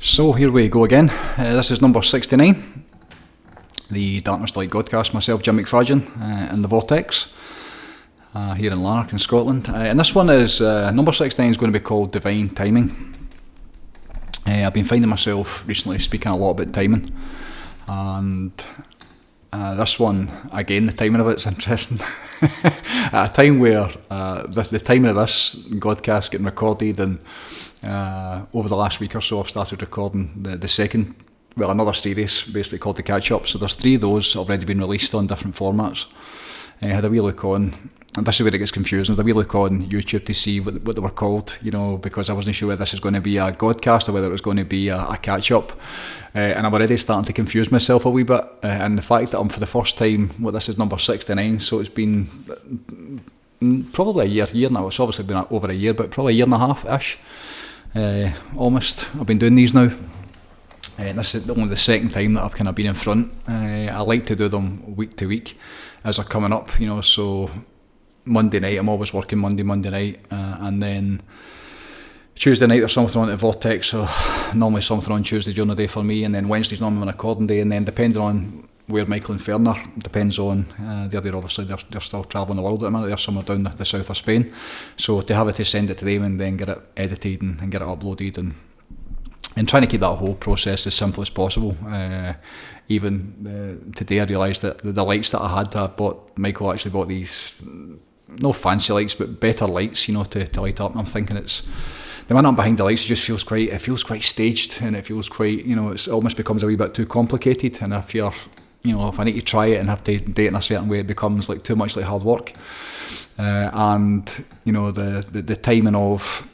So here we go again. This is number 69, the Darkness to Light Godcast. Myself, Jim McFadyen, and the Vortex, here in Lanark in Scotland. And this one is, number 69 is going to be called Divine Timing. I've been finding myself recently speaking a lot about timing, and this one, again, the timing of it's interesting. At a time where the timing of this Godcast getting recorded, and over the last week or so I've started recording the second, another series basically called The Catch Up. So there's 3 of those already been released on different formats. I had a wee look on, and this is where it gets confusing, I had a wee look on YouTube to see what they were called, because I wasn't sure whether this is going to be a Godcast or whether it was going to be a Catch Up. And I'm already starting to confuse myself a wee bit, and the fact that I'm for the first time, this is number 69, so it's been probably a year now. It's obviously been over a year, but probably a year and a half-ish, almost. I've been doing these now. This is only the second time that I've kind of been in front. I like to do them week to week as they're coming up, so Monday night, I'm always working Monday night, and then Tuesday night there's something on at Vortex, so normally something on Tuesday during the day for me, and then Wednesday's normally an recording day, and then depending on where Michael and Fern are, depends on, they're obviously they're still travelling the world at the minute, they're somewhere down the south of Spain, so to have it to send it to them and then get it edited and get it uploaded, and trying to keep that whole process as simple as possible. Even today I realised that the lights that I had, Michael actually bought these, no fancy lights, but better lights, to light up, and I'm thinking the minute I'm behind the lights, it feels quite staged, and it feels quite, it almost becomes a wee bit too complicated, and if you're, if I need to try it and have to do it in a certain way, it becomes like too much like hard work. And the timing of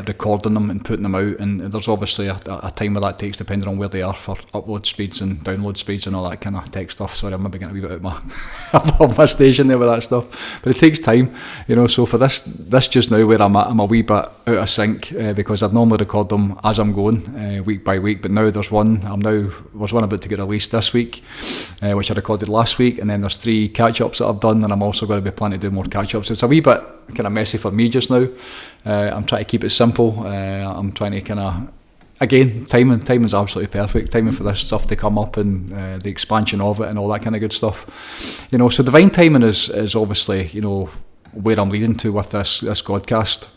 recording them and putting them out, and there's obviously a time where that takes depending on where they are for upload speeds and download speeds and all that kind of tech stuff. Sorry, I'm maybe getting a wee bit out my station there with that stuff, but it takes time, so for this just now where I'm at, I'm a wee bit out of sync, because I'd normally record them as I'm going, week by week, but now there's one about to get released this week, which I recorded last week, and then there's 3 catch-ups that I've done, and I'm also going to be planning to do more catch-ups. It's a wee bit kind of messy for me just now. I'm trying to keep it simple. I'm trying to kind of, again, timing's absolutely perfect. Timing for this stuff to come up, and the expansion of it and all that kind of good stuff. So divine timing is obviously, where I'm leading to with this Godcast.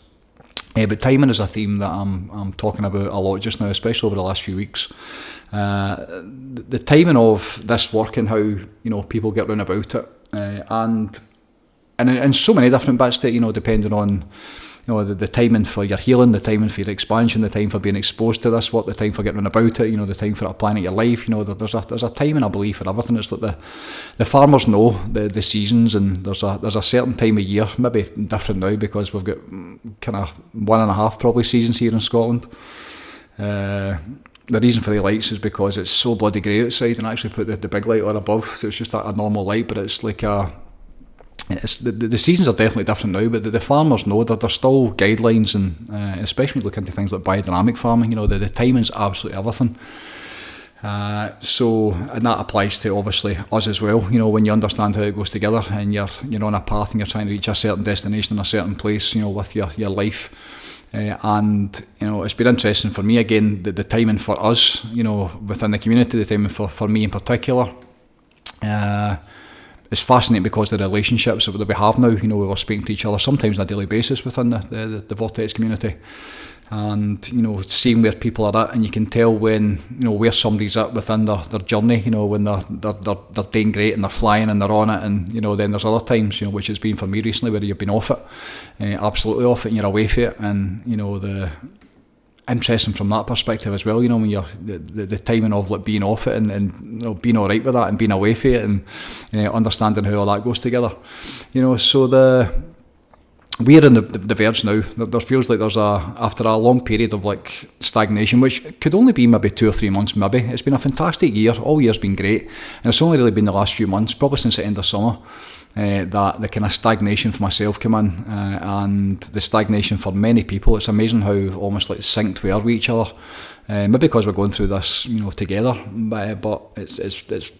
But timing is a theme that I'm talking about a lot just now, especially over the last few weeks. The timing of this work and how, people get round about it, and in so many different bits that, depending on, the timing for your healing, the timing for your expansion, the time for being exposed to this work, the time for getting about it, the time for applying it your life, there's a timing, I believe, for everything. It's like the farmers know the seasons, and there's a certain time of year, maybe different now because we've got kind of 1.5 probably seasons here in Scotland. The reason for the lights is because it's so bloody grey outside, and I actually put the big light on above, so it's just a normal light, but it's like the seasons are definitely different now, but the farmers know that there's still guidelines, and especially look into things like biodynamic farming, the timing's absolutely everything. And that applies to obviously us as well, when you understand how it goes together, and you're on a path and you're trying to reach a certain destination in a certain place, with your life. And it's been interesting for me, again, the timing for us, within the community, the timing for me in particular, it's fascinating because the relationships that we have now, we were speaking to each other sometimes on a daily basis within the Vortex community, and seeing where people are at, and you can tell when where somebody's at within their journey, when they're doing great and they're flying and they're on it, and then there's other times, which has been for me recently, where you've been off it, absolutely off it, and you're away from it, and the interesting from that perspective as well, when you're the timing of like being off it, and being alright with that and being away from it, and understanding how all that goes together, so we're in the verge now. There feels like there's after a long period of like stagnation, which could only be maybe 2 or 3 months maybe. It's been a fantastic year, all year's been great, and it's only really been the last few months, probably since the end of summer, that the kind of stagnation for myself came in, and the stagnation for many people. It's amazing how almost like synced we are with each other, maybe because we're going through this together, but it's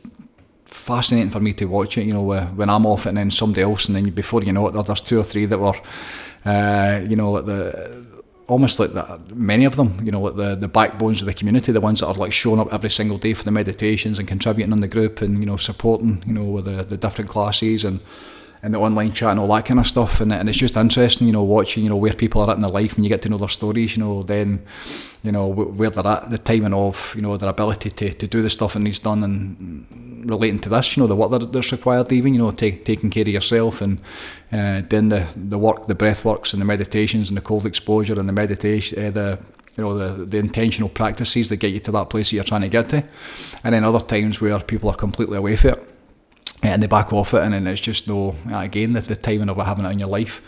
fascinating for me to watch it, when I'm off it and then somebody else, and then before you know it, there's 2 or 3 that were, almost like many of them, like the backbones of the community, the ones that are like showing up every single day for the meditations and contributing in the group and, supporting, with the different classes and the online chat and all that kind of stuff. And it's just interesting, watching, where people are at in their life, and you get to know their stories, then, where they're at, the timing of, their ability to do the stuff that needs done, and relating to this, the work that's required even, taking care of yourself and doing the work, the breath works and the meditations and the cold exposure and the meditation, the intentional practices that get you to that place that you're trying to get to. And then other times where people are completely away from it, and they back off it, and then it's just again, the timing of it having it in your life.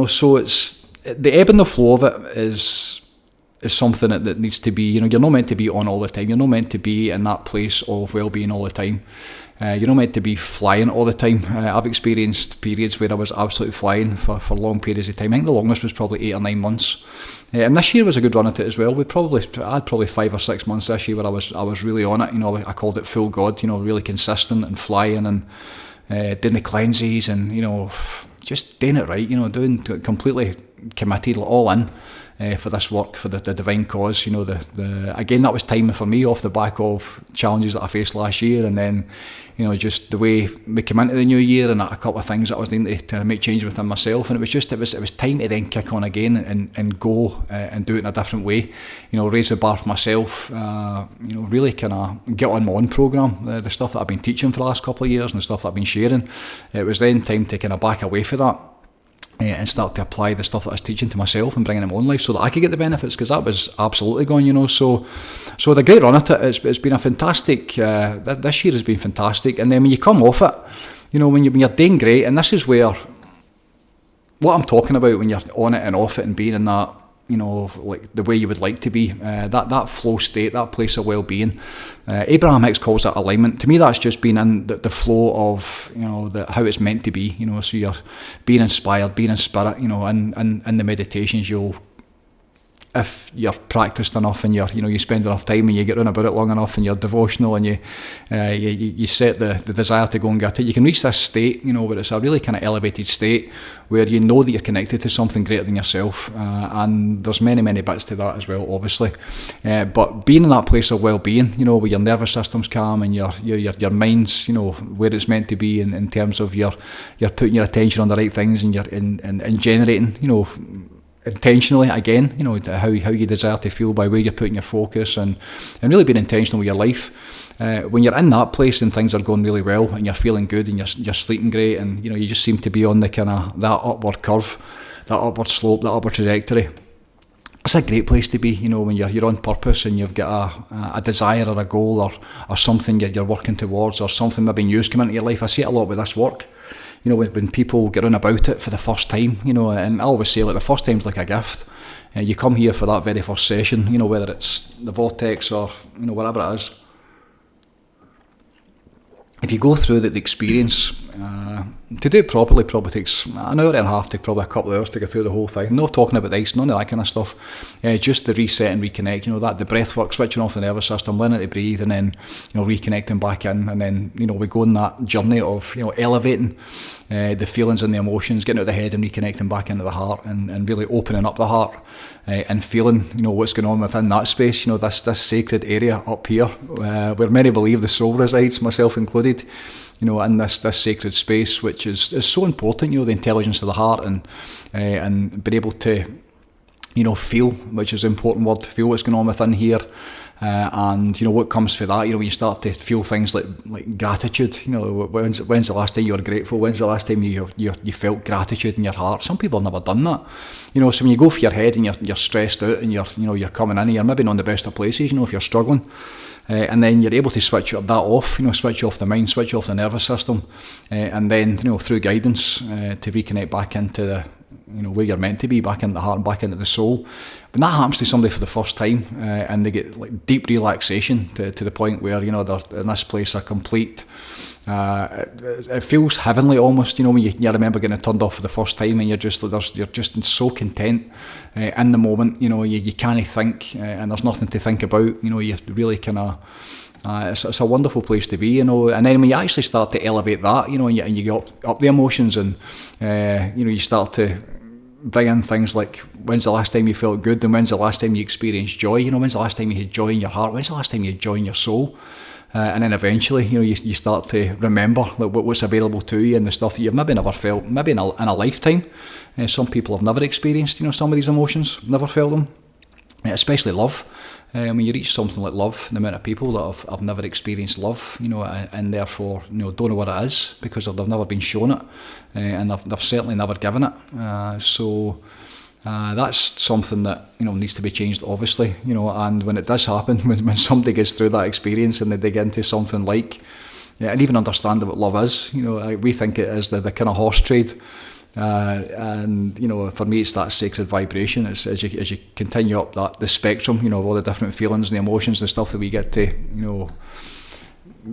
So it's the ebb and the flow of it is something that needs to be, you're not meant to be on all the time. You're not meant to be in that place of well-being all the time. You're not meant to be flying all the time. I've experienced periods where I was absolutely flying for long periods of time. I think the longest was probably 8 or 9 months. And this year was a good run at it as well. I had probably 5 or 6 months this year where I was really on it. I called it full God. Really consistent and flying and doing the cleanses and just doing it right. Doing completely committed, all in. For this work, for the divine cause, again, that was timing for me off the back of challenges that I faced last year, and then, just the way we came into the new year and a couple of things that I was needing to make change within myself, and it was time to then kick on again and go and do it in a different way, raise the bar for myself, really kind of get on my own program, the stuff that I've been teaching for the last couple of years and the stuff that I've been sharing. It was then time to kind of back away from that. And start to apply the stuff that I was teaching to myself and bringing it in my own life so that I could get the benefits, because that was absolutely gone, So the great run at it, it's been a fantastic, this year has been fantastic. And then when you come off it, when you're doing great, and this is where, what I'm talking about when you're on it and off it and being in that, like the way you would like to be, that flow state, that place of well-being. Abraham Hicks calls that alignment. To me, that's just being in the flow of, how it's meant to be, so you're being inspired, being in spirit, and the meditations if you're practiced enough and you spend enough time and you get round about it long enough and you're devotional and you set the desire to go and get it, you can reach this state, where it's a really kind of elevated state where you know that you're connected to something greater than yourself, and there's many bits to that as well, obviously, but being in that place of well-being, where your nervous system's calm and your mind's, where it's meant to be in terms of you're putting your attention on the right things and you're and generating, intentionally again, how you desire to feel by where you're putting your focus and really being intentional with your life. When you're in that place and things are going really well and you're feeling good and you're sleeping great and you just seem to be on the kind of that upward curve, that upward slope, that upward trajectory. It's a great place to be, when you're on purpose and you've got a desire or a goal or something you're working towards, or something maybe new's come into your life. I see it a lot with this work. When people get on about it for the first time, and I always say, like, the first time's like a gift. You come here for that very first session, whether it's the Vortex or, whatever it is. If you go through the experience, to do it properly probably takes an hour and a half to probably a couple of hours to go through the whole thing. No talking about ice, none of that kind of stuff. Just the reset and reconnect, the breath work, switching off the nervous system, learning to breathe, and then, reconnecting back in. And then, we go on that journey of, elevating the feelings and the emotions, getting out of the head and reconnecting back into the heart, and really opening up the heart and feeling, what's going on within that space, this sacred area up here, where many believe the soul resides, myself included, in this sacred space, which is so important, the intelligence of the heart and being able to, feel, which is an important word, to feel what's going on within here. And what comes for that, when you start to feel things like gratitude, when's the last time you were grateful? When's the last time you felt gratitude in your heart? Some people have never done that, so when you go for your head and you're stressed out and you're coming in and you're maybe not in the best of places, if you're struggling, and then you're able to switch that off, switch off the mind, switch off the nervous system, and then, through guidance, to reconnect back into the, where you're meant to be, back into the heart and back into the soul. When that happens to somebody for the first time, and they get like deep relaxation to the point where, they're in this place of complete, it feels heavenly almost, when you remember getting it turned off for the first time and you're just so content in the moment, you can't think, and there's nothing to think about, you really kind of, it's a wonderful place to be, and then when you actually start to elevate that, and you get up the emotions and, you start to bring in things like, when's the last time you felt good, and when's the last time you experienced joy? You know, when's the last time you had joy in your heart? When's the last time you had joy in your soul? And then eventually, you know, you start to remember like what's available to you and the stuff that you've maybe never felt, maybe in a lifetime. Some people have never experienced, you know, some of these emotions, never felt them, especially love. When you reach something like love, the amount of people that have never experienced love, you know, and therefore, you know, don't know what it is because they've never been shown it, and they've certainly never given it. So that's something that, you know, needs to be changed, obviously, you know. And when it does happen, when somebody gets through that experience and they dig into something like, and even understand what love is, you know, we think it is the kind of horse trade. And you know, for me, it's that sacred vibration. It's as you continue up the spectrum, you know, of all the different feelings and the emotions and stuff that we get to, you know,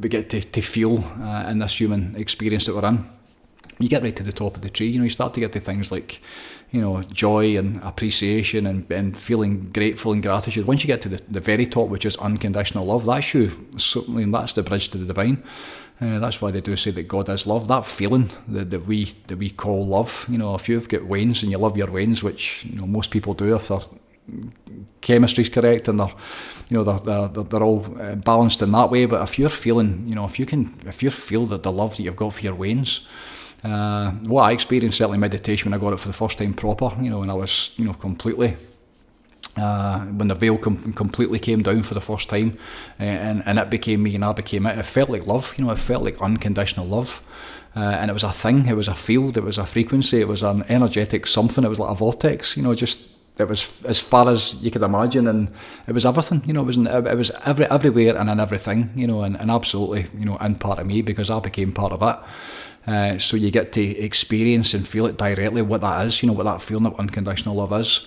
to feel in this human experience that we're in. You get right to the top of the tree, you know, you start to get to things like, you know, joy and appreciation and feeling grateful and gratitude. Once you get to the very top, which is unconditional love, that's you, certainly, and that's the bridge to the divine. That's why they do say that God is love. That feeling that we call love. You know, if you've got wains and you love your wains, which, you know, most people do if their chemistry's correct and they're all balanced in that way. But if you're feeling, you know, if you feel that the love that you've got for your wains. What I experienced certainly in meditation when I got it for the first time proper, you know, and I was, you know, completely. When the veil completely came down for the first time, and it became me and I became it. It felt like love, you know. It felt like unconditional love, and it was a thing. It was a field. It was a frequency. It was an energetic something. It was like a vortex, you know. Just it was as far as you could imagine, and it was everything, you know. It was everywhere and in everything, you know, and absolutely, you know, in part of me because I became part of it. So you get to experience and feel it directly what that is, you know, what that feeling of unconditional love is.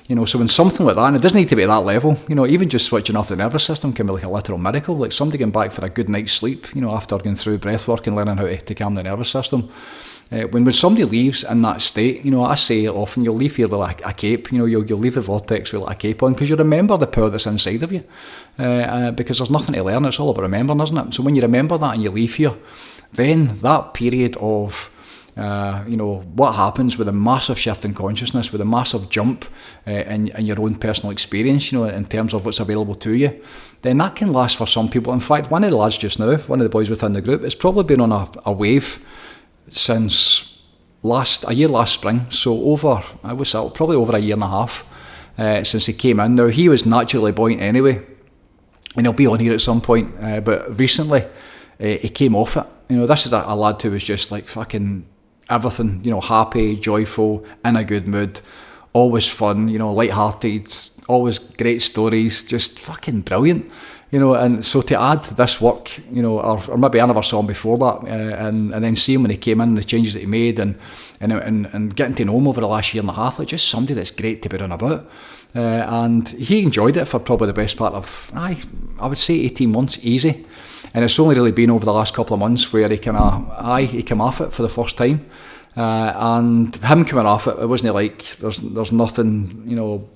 You know, so when something like that, and it doesn't need to be at that level, you know, even just switching off the nervous system can be like a literal miracle. Like somebody getting back for a good night's sleep, you know, after going through breath work and learning how to calm the nervous system. When somebody leaves in that state, you know, I say often, you'll leave here with a cape, you know, you'll leave the vortex with a cape on, because you remember the power that's inside of you, because there's nothing to learn. It's all about remembering, isn't it? So when you remember that and you leave here, then that period of you know, what happens with a massive shift in consciousness, with a massive jump in your own personal experience, you know, in terms of what's available to you, then that can last for some people. In fact, one of the lads just now, one of the boys within the group, has probably been on a wave since last spring. So probably over a year and a half since he came in. Now, he was naturally buoyant anyway, and he'll be on here at some point, but recently he came off it. You know, this is a lad who was just like fucking everything, you know, happy, joyful, in a good mood, always fun, you know, light-hearted, always great stories, just fucking brilliant, you know. And so to add this work, you know, or maybe I never saw him before that, and then see him when he came in, the changes that he made, and getting to know him over the last year and a half, like just somebody that's great to be run about. And he enjoyed it for probably the best part of, I would say 18 months, easy. And it's only really been over the last couple of months where he came off it for the first time. And him coming off it, it wasn't like there's nothing, you know,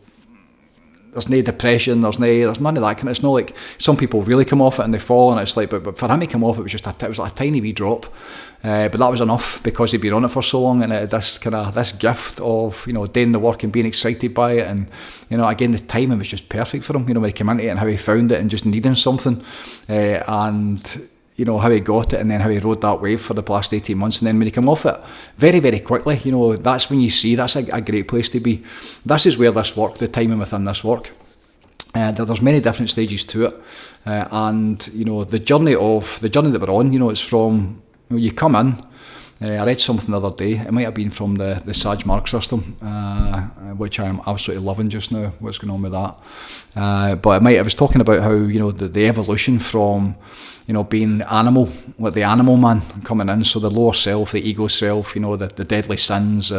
there's no depression, there's none of that kind of. It's not like some people really come off it and they fall, and it's like, but for him to come off it was just it was like a tiny wee drop, but that was enough because he'd been on it for so long, and this gift of, you know, doing the work and being excited by it, and, you know, again, the timing was just perfect for him, you know, when he came into it and how he found it and just needing something, and, you know, how he got it, and then how he rode that wave for the past 18 months. And then when he came off it very, very quickly, you know, that's when you see that's a great place to be. This is where this work, the timing within this work, there's many different stages to it, and, you know, the journey that we're on, you know, it's from, you know, you come in. I read something the other day, it might have been from the Sag Mark system, which I am absolutely loving just now, what's going on with that. But I was talking about how, you know, the evolution from, you know, being animal, like the animal man coming in, so the lower self, the ego self, you know, the deadly sins,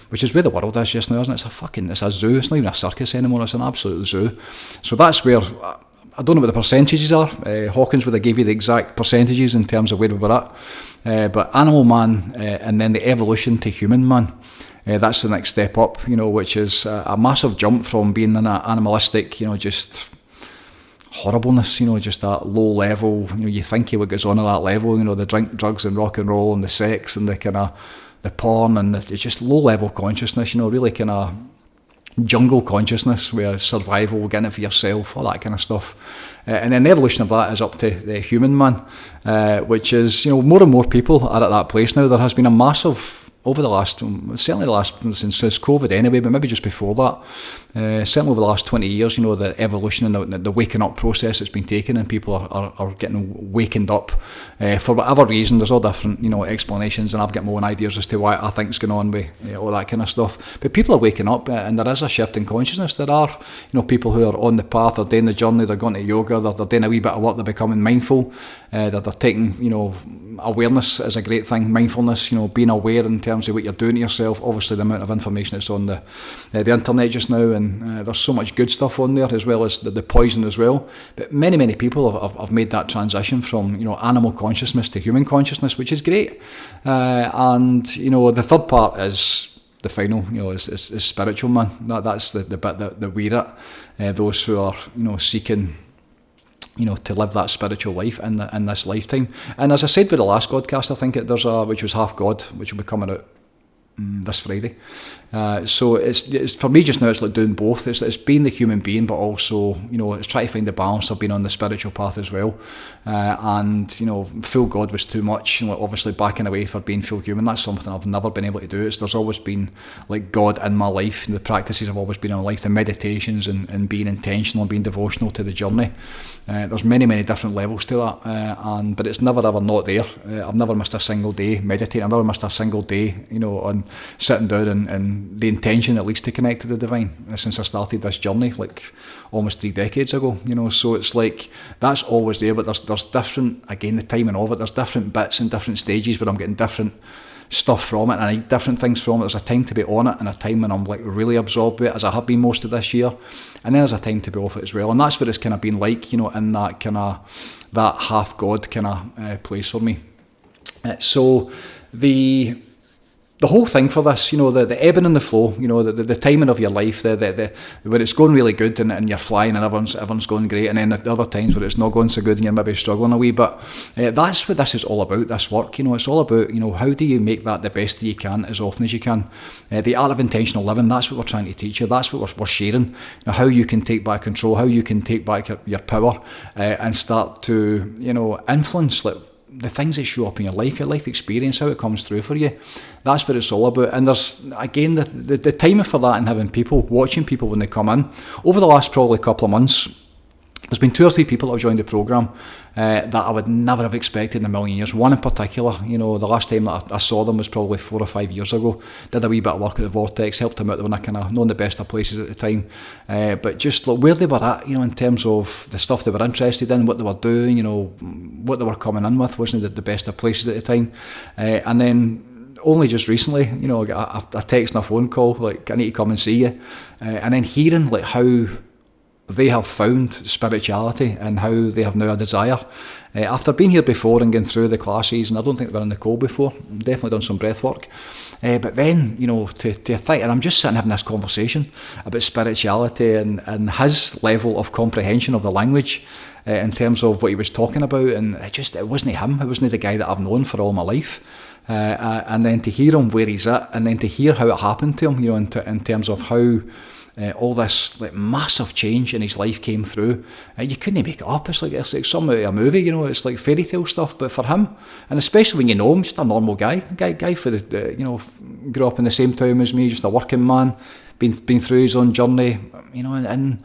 which is where the world is just now, isn't it? It's a zoo, it's not even a circus anymore, it's an absolute zoo. So that's where, I don't know what the percentages are. Hawkins would have gave you the exact percentages in terms of where we were at. But animal man, and then the evolution to human man, that's the next step up, you know, which is a massive jump from being in an animalistic, you know, just horribleness, you know, just that low level, you know, you think what goes on at that level, you know, the drink, drugs and rock and roll and the sex and the kind of the porn and it's just low level consciousness, really kind of jungle consciousness where survival, getting it for yourself, all that kind of stuff. And then the evolution of that is up to the human man, which is, more and more people are at that place now. There has been a massive, over the last, certainly the last, since COVID anyway, but maybe just before that, certainly over the last 20 years, the evolution and the waking up process that's been taken, and people are getting wakened up for whatever reason. There's all different, explanations, and I've got my own ideas as to why I think's going on with all that kind of stuff. But people are waking up, and there is a shift in consciousness. There are, people who are on the path, they're doing the journey, they're going to yoga, they're doing a wee bit of work, they're becoming mindful, they're taking, awareness is a great thing, mindfulness, being aware in terms of what you're doing to yourself. Obviously the amount of information that's on the internet just now, and there's so much good stuff on there, as well as the poison as well. But many people have made that transition from animal consciousness to human consciousness, which is great. And the third part is the final, is spiritual, man. That's the bit that we're at, those who are seeking to live that spiritual life in this lifetime. And as I said with the last podcast, I think there's which was Half God, which will be coming out this Friday. So it's for me just now, it's like doing both. It's being the human being, but also it's trying to find the balance of being on the spiritual path as well. And full God was too much. Obviously backing away for being full human. That's something I've never been able to do. There's always been like God in my life. The practices have always been in my life. The meditations and being intentional and being devotional to the journey. There's many different levels to that. But it's never ever not there. I've never missed a single day meditating. I've never missed a single day, on sitting down and the intention at least to connect to the divine since I started this journey like almost 3 decades ago. So it's like that's always there, but there's different, again, the timing of it, there's different bits and different stages where I'm getting different stuff from it, and I need different things from it. There's a time to be on it and a time when I'm like really absorbed with it, as I have been most of this year, and then there's a time to be off it as well. And that's what it's kind of been like, in that kind of that half God kind of place for me. So the whole thing for this, the ebbing and the flow, the timing of your life, when it's going really good and you're flying and everyone's going great, and then the other times where it's not going so good and you're maybe struggling a wee bit. That's what this is all about, this work. It's all about, how do you make that the best that you can as often as you can. The art of intentional living, that's what we're trying to teach you. That's what we're sharing. How you can take back control, how you can take back your power and start to, influence the things that show up in your life experience, how it comes through for you. That's what it's all about. And there's, again, the timing for that and having people, watching people when they come in. Over the last probably couple of months, there's been 2 or 3 people that have joined the programme that I would never have expected in a million years. One in particular, the last time that I saw them was probably 4 or 5 years ago. Did a wee bit of work at the Vortex, helped them out when I kind of known the best of places at the time. But just like where they were at, in terms of the stuff they were interested in, what they were doing, what they were coming in with wasn't the best of places at the time. And then only just recently, I got a text and a phone call, like, I need to come and see you. And then hearing like how they have found spirituality and how they have now a desire. After being here before and going through the classes, and I don't think they've been in the call before, definitely done some breath work. But then, to think, and I'm just sitting having this conversation about spirituality and his level of comprehension of the language in terms of what he was talking about, and it wasn't him, it wasn't the guy that I've known for all my life. And then to hear him where he's at, and then to hear how it happened to him, in terms of how all this like massive change in his life came through. You couldn't make it up. It's like some a movie, it's like fairy tale stuff. But for him, and especially when you know him, just a normal guy for grew up in the same town as me, just a working man, been through his own journey, and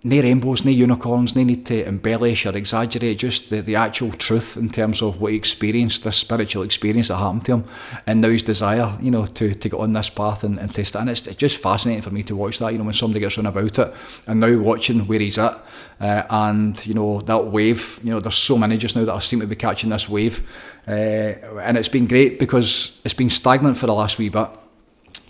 no rainbows, no unicorns, no need to embellish or exaggerate, just the actual truth in terms of what he experienced, this spiritual experience that happened to him, and now his desire, to get on this path and test it. And it's just fascinating for me to watch that, when somebody gets on about it, and now watching where he's at, and that wave, there's so many just now that I seem to be catching this wave, and it's been great because it's been stagnant for the last wee bit.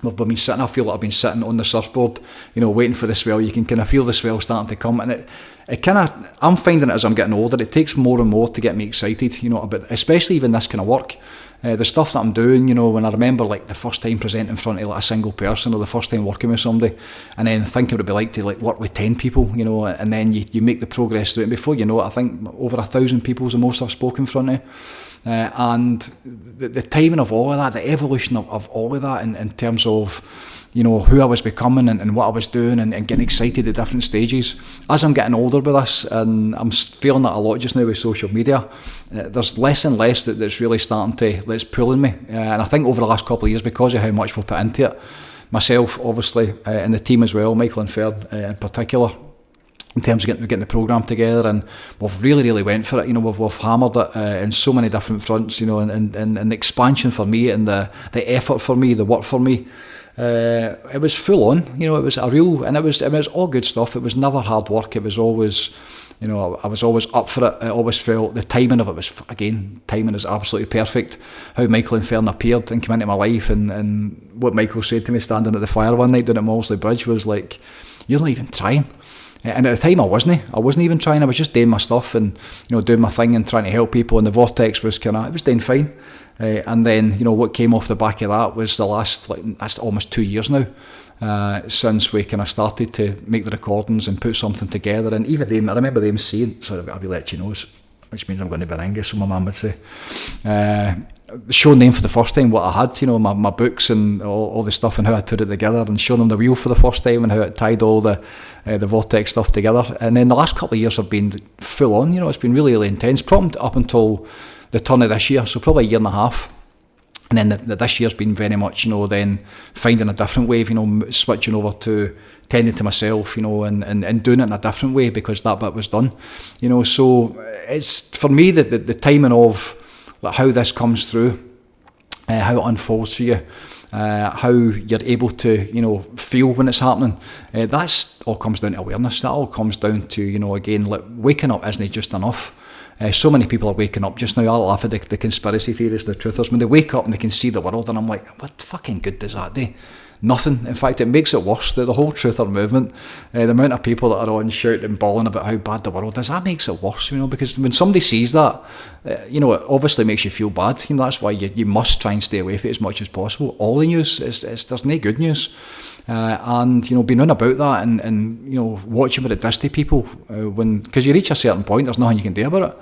We've been sitting, I feel like I've been sitting on the surfboard, waiting for the swell. You can kind of feel the swell starting to come, and it kind of, I'm finding it as I'm getting older, it takes more and more to get me excited, about, especially even this kind of work. The stuff that I'm doing, when I remember like the first time presenting in front of like a single person, or the first time working with somebody, and then thinking what it'd be like to like work with 10 people, and then you make the progress through it. And before you know it, I think over 1,000 people is the most I've spoken in front of. And the timing of all of that, the evolution of all of that in terms of, you know, who I was becoming and what I was doing and getting excited at different stages. As I'm getting older with this, and I'm feeling that a lot just now with social media, there's less and less that's really starting that's pulling me. And I think over the last couple of years, because of how much we've put into it, myself obviously, and the team as well, Michael and Ferd in particular, in terms of getting the programme together, and we've really went for it. You know, we've hammered it in so many different fronts, you know, and the expansion for me and the effort for me, the work for me. It was full on, you know, it was a real, and it was all good stuff. It was never hard work. It was always, you know, I was always up for it. I always felt the timing of it was, again, timing is absolutely perfect. How Michael and Fern appeared and came into my life, and what Michael said to me standing at the fire one night down at Maulesley Bridge was like, "You're not even trying." And at the time I wasn't even trying. I was just doing my stuff and, you know, doing my thing and trying to help people, and the Vortex was it was doing fine. And then, you know, what came off the back of that was the last, that's almost 2 years now, since we kind of started to make the recordings and put something together. And even them, I remember them saying, sorry, I'll be let you know, which means I'm going to Baringa, so my mum would say, showing them for the first time what I had, you know, my books and all the stuff and how I'd put it together, and showing them the wheel for the first time and how it tied all the Vortex stuff together. And then the last couple of years have been full on, you know, it's been really intense, probably up until the turn of this year, so probably a year and a half. And then this year's been very much, you know, then finding a different way, you know, switching over to tending to myself, you know, and doing it in a different way because that bit was done, you know. So it's, for me, the timing of like how this comes through, how it unfolds for you, how you're able to, you know, feel when it's happening. That's all comes down to awareness. That all comes down to, you know, again, like waking up isn't just enough. So many people are waking up just now. I laugh at the conspiracy theorists and the truthers when they wake up and they can see the world, and I'm like, what fucking good does that do? Nothing. In fact, it makes it worse. The whole truther movement, the amount of people that are on shouting and bawling about how bad the world is, that makes it worse, you know, because when somebody sees that, you know, it obviously makes you feel bad. You know, that's why you must try and stay away from it as much as possible. All the news, there's no good news. And, you know, being on about that and you know, watching what it does to people, because you reach a certain point, there's nothing you can do about it.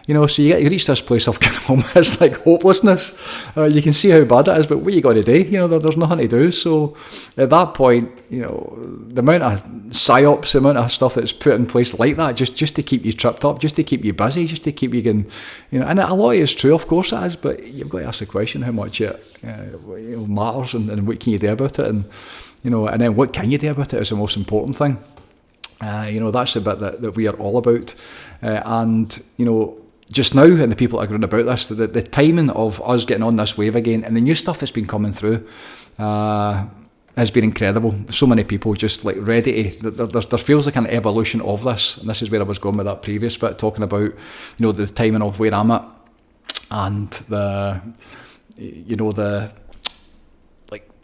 You know, so you reach this place of kind of almost like hopelessness. You can see how bad it is, but what you got to do? You know, there's nothing to do. So at that point, you know, the amount of psyops, the amount of stuff that's put in place like that, just to keep you tripped up, just to keep you busy, just to keep you going, you know. And a lot of it is true, of course it is, but you've got to ask the question how much it you know, matters and what can you do about it, and you know, and then what can you do about it is the most important thing. You know, that's the bit that we are all about, and you know. Just now, and the people that are going about this, the timing of us getting on this wave again, and the new stuff that's been coming through, has been incredible. So many people just like ready to. There feels like an evolution of this, and this is where I was going with that previous bit, talking about, you know, the timing of where I'm at, and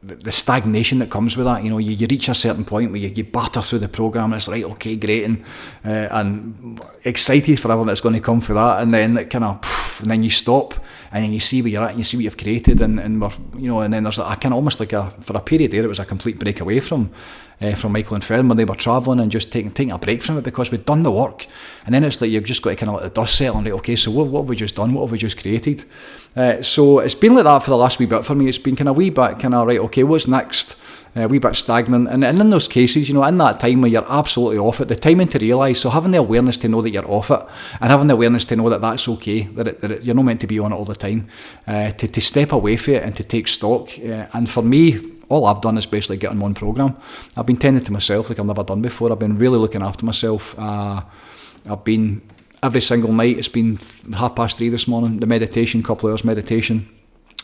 the stagnation that comes with that. You know, you reach a certain point where you batter through the programme and it's right, okay, great, and excited for everything that's going to come for that, and then it kind of, and then you stop, and then you see where you're at, and you see what you've created, and we're, you know, and then there's a kind of almost like for a period there, it was a complete break away from Michael and Fern when they were travelling, and just taking a break from it because we'd done the work, and then it's like you've just got to kind of let the dust settle and right, okay, so what have we just done, what have we just created? So it's been like that for the last wee bit for me. It's been kind of wee bit kind of right, okay, what's next? A wee bit stagnant, and in those cases, you know, in that time where you're absolutely off it, the timing to realise, so having the awareness to know that you're off it, and having the awareness to know that that's okay, that you're not meant to be on it all the time, to step away from it and to take stock. And for me, all I've done is basically get on one programme. I've been tending to myself like I've never done before. I've been really looking after myself. I've been every single night. It's been 3:30 this morning. The meditation, couple of hours meditation.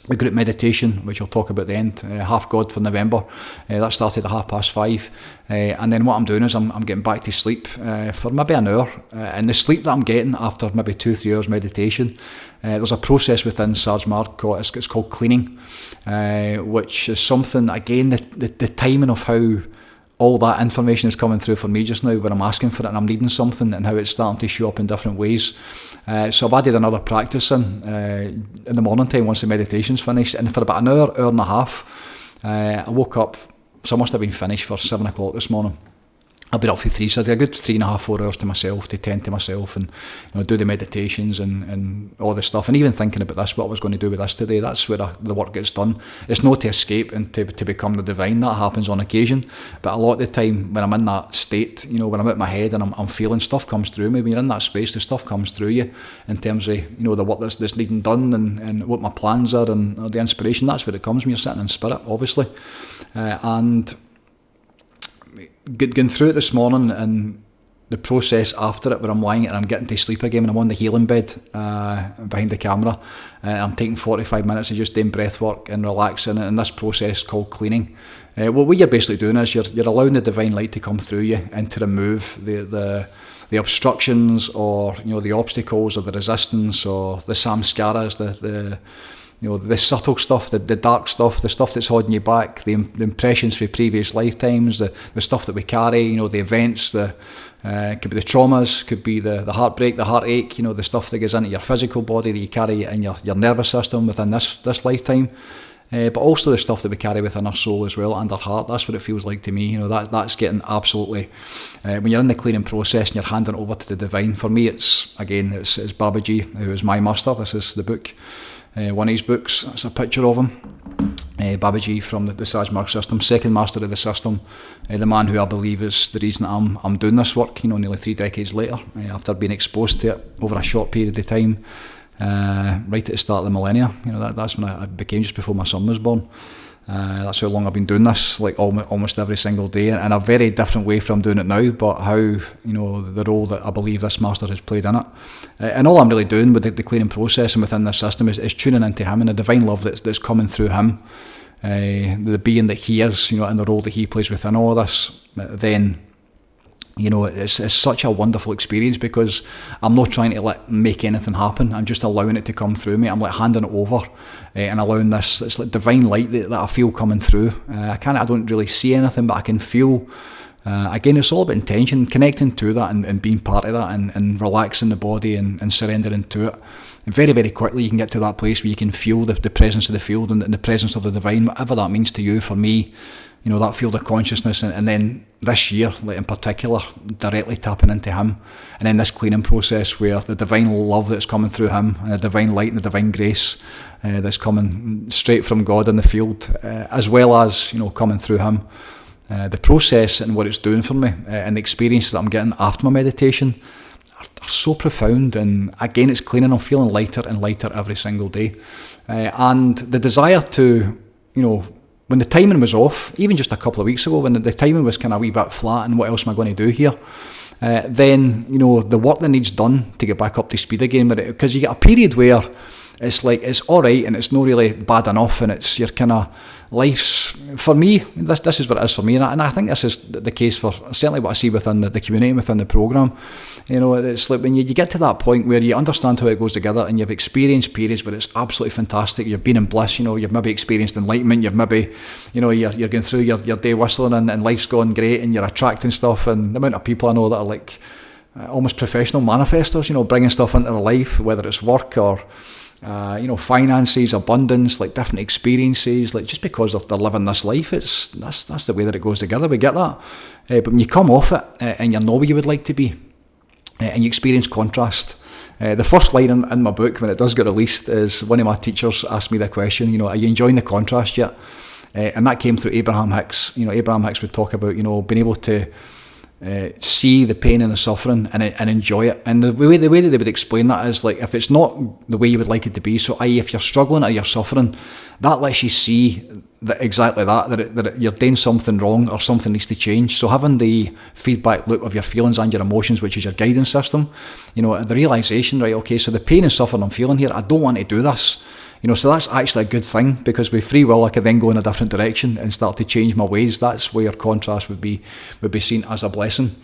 The group meditation, which I'll talk about at the end, Half God for November, that started at 5:30, and then what I'm doing is I'm getting back to sleep for maybe an hour, and the sleep that I'm getting after maybe 2-3 hours meditation, there's a process within Sajmar it's called cleaning, which is something, again, the timing of how all that information is coming through for me just now when I'm asking for it and I'm needing something, and how it's starting to show up in different ways. So I've added another practice in the morning time once the meditation's finished, and for about an hour and a half, I woke up, so I must have been finished for 7 o'clock this morning. I've been up for 3, so I do a good 3.5, 4 hours to myself, to tend to myself, and do the meditations and all this stuff. And even thinking about this, what I was going to do with this today, that's where the work gets done. It's not to escape and to become the divine. That happens on occasion, but a lot of the time when I'm in that state, when I'm out my head and I'm feeling, stuff comes through me. When you're in that space, the stuff comes through you in terms of the work that's needing done and what my plans are and the inspiration. That's where it comes when you're sitting in spirit, obviously, and going through it this morning and the process after it, where I'm lying and I'm getting to sleep again, and I'm on the healing bed behind the camera, I'm taking 45 minutes of just doing breath work and relaxing, and this process called cleaning. What you're basically doing is you're allowing the divine light to come through you and to remove the obstructions, or the obstacles, or the resistance, or the samskaras, the subtle stuff, the dark stuff, the stuff that's holding you back, the impressions from previous lifetimes, the stuff that we carry, the events, could be the traumas, could be the heartbreak, the heartache, the stuff that goes into your physical body that you carry in your nervous system within this lifetime, but also the stuff that we carry within our soul as well, and our heart. That's what it feels like to me. That's getting absolutely, when you're in the cleaning process and you're handing it over to the divine. For me, it's Babaji, who is my master. This is the book. One of his books, it's a picture of him, Babaji from the Sajmarg system, second master of the system, the man who I believe is the reason I'm doing this work, nearly 3 decades later, after being exposed to it over a short period of time, right at the start of the millennia. That's when I became, just before my son was born. That's how long I've been doing this, like almost every single day, in a very different way from doing it now, but how, the role that I believe this master has played in it. And all I'm really doing with the cleaning process and within this system is tuning into him and the divine love that's coming through him, the being that he is, and the role that he plays within all of this. Then, it's such a wonderful experience, because I'm not trying to make anything happen. I'm just allowing it to come through me. I'm handing it over and allowing this like divine light that I feel coming through. I don't really see anything, but I can feel. Again, it's all about intention, connecting to that and being part of that, and relaxing the body and surrendering to it. And very, very quickly you can get to that place where you can feel the presence of the field and the presence of the divine, whatever that means to you. For me, that field of consciousness, and then this year, in particular, directly tapping into him, and then this cleaning process where the divine love that's coming through him, and the divine light and the divine grace that's coming straight from God in the field, as well as coming through him. The process and what it's doing for me, and the experiences that I'm getting after my meditation are so profound. And again, it's cleaning. I'm feeling lighter and lighter every single day, and the desire to, when the timing was off, even just a couple of weeks ago, when the timing was kind of a wee bit flat, and what else am I going to do here? Then, the work that needs done to get back up to speed again with it, because you get a period where it's like, it's all right and it's not really bad enough, and it's your kind of life's, for me, this is what it is for me, and I think this is the case for certainly what I see within the community, within the programme. It's like when you get to that point where you understand how it goes together, and you've experienced periods where it's absolutely fantastic, you've been in bliss, you've maybe experienced enlightenment, you've maybe, you're going through your day whistling, and life's going great, and you're attracting stuff, and the amount of people I know that are like almost professional manifestors, bringing stuff into their life, whether it's work or finances, abundance, like different experiences, like just because they're living this life, that's the way that it goes together. We get that, but when you come off it and you're not where you would like to be, and you experience contrast. The first line in my book, when it does get released, is one of my teachers asked me the question, are you enjoying the contrast yet? And that came through Abraham Hicks. Abraham Hicks would talk about being able to see the pain and the suffering and enjoy it. And the way that they would explain that is like, if it's not the way you would like it to be, so i.e. if you're struggling or you're suffering, that lets you see that exactly that you're doing something wrong or something needs to change. So having the feedback loop of your feelings and your emotions, which is your guidance system, the realisation, right, okay, so the pain and suffering I'm feeling here, I don't want to do this. So that's actually a good thing, because with free will I could then go in a different direction and start to change my ways. That's where contrast would be seen as a blessing.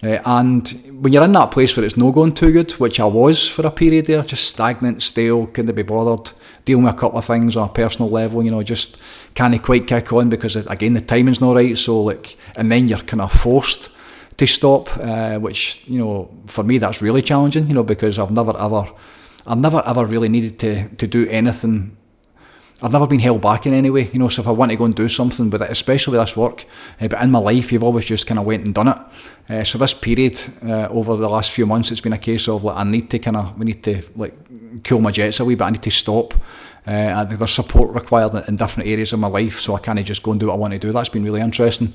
And when you're in that place where it's not going too good, which I was for a period there, just stagnant, stale, couldn't be bothered, dealing with a couple of things on a personal level, just can't quite kick on because, again, the timing's not right. So and then you're kind of forced to stop, which, for me that's really challenging, because I've never ever really needed to do anything I've never been held back in any way, you know, so if I want to go and do something with it, especially with this work, but in my life, you've always just kind of went and done it. So this period, over the last few months, it's been a case of like, we need to like cool my jets a wee bit, I need to stop. There's support required in different areas of my life, so I can't just go and do what I want to do. That's been really interesting.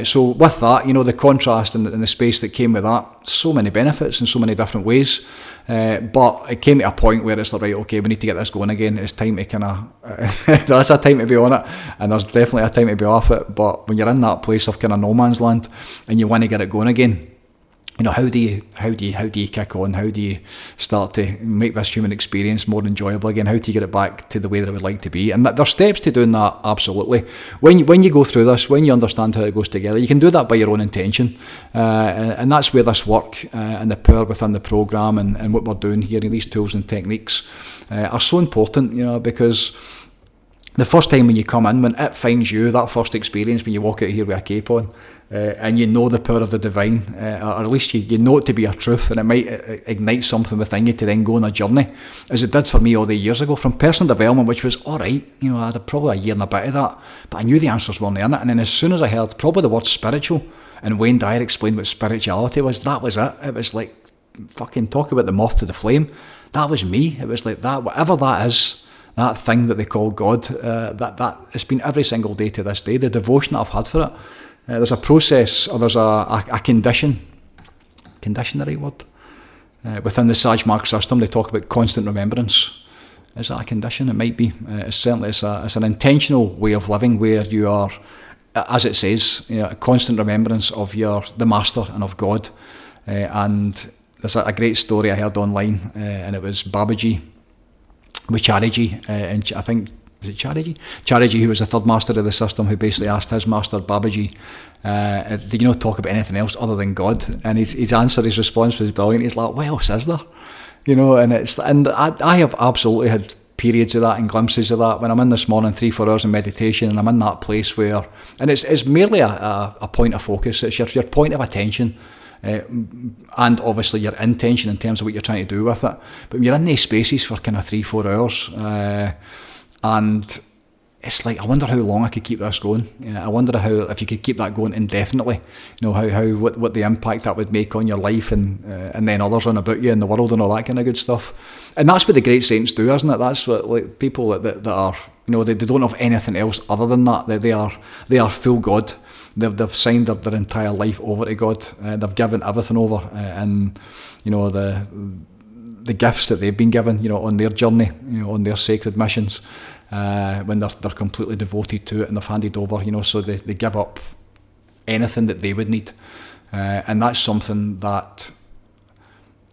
So with that, you know, the contrast and the space that came with that, so many benefits in so many different ways. But it came to a point where it's like, right, okay, we need to get this going again. It's time to kind of, there's a time to be on it, and there's definitely a time to be off it. But when you're in that place of kind of no man's land and you want to get it going again, you know, how do you kick on? How do you start to make this human experience more enjoyable again? How do you get it back to the way that it would like to be? And there's steps to doing that, absolutely. When you go through this, when you understand how it goes together, you can do that by your own intention. And that's where this work and the power within the programme and what we're doing here in these tools and techniques are so important, you know, because the first time when you come in, when it finds you, that first experience when you walk out here with a cape on, and you know the power of the divine, or at least you know it to be a truth, and it might ignite something within you to then go on a journey, as it did for me all the years ago, from personal development, which was alright, you know, I had probably a year and a bit of that, but I knew the answers weren't in it, and then as soon as I heard probably the word spiritual, and Wayne Dyer explained what spirituality was, that was it. It was like, fucking talk about the moth to the flame, that was me. It was like that, whatever that is, that thing that they call God, that it's been every single day to this day, the devotion that I've had for it. There's a process, or there's a condition the right word? Within the Sage-Mark system, they talk about constant remembrance. Is that a condition? It might be. It's an intentional way of living where you are, as it says, you know, a constant remembrance of the Master and of God. And there's a great story I heard online, and it was Babaji with Chariji, and I think, was it Chariji? Chariji, who was the third master of the system, who basically asked his master, Babaji, do you not talk about anything else other than God? And his answer, his response was brilliant. He's like, what else is there? You know, and I have absolutely had periods of that and glimpses of that when I'm in this morning 3-4 hours in meditation, and I'm in that place where, and it's merely a point of focus. It's your point of attention. And obviously your intention in terms of what you're trying to do with it, but when you're in these spaces for kind of 3-4 hours, and it's like, I wonder how long I could keep this going. I wonder if you could keep that going indefinitely, you know, what the impact that would make on your life and then others on about you in the world and all that kind of good stuff. And that's what the great saints do, isn't it? That's what, like, people that are, you know, they don't have anything else other than that. They are full God. They've signed their entire life over to God. They've given everything over, and you know the gifts that they've been given, you know, on their journey, you know, on their sacred missions, when they're completely devoted to it and they've handed over, you know, so they give up anything that they would need, and that's something that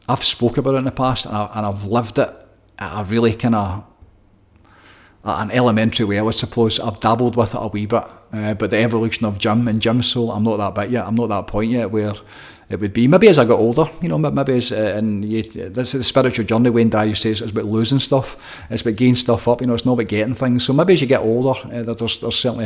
I've spoke about it in the past, and I've lived it at a really kind of an elementary way, I suppose. I've dabbled with it a wee bit, but the evolution of Jim and Jim's soul, I'm not that bit yet. I'm not that point yet where it would be. Maybe as I got older, you know, maybe as this is the spiritual journey. Wayne Dyer says it's about losing stuff, it's about gaining stuff up. You know, it's not about getting things. So maybe as you get older, there's certainly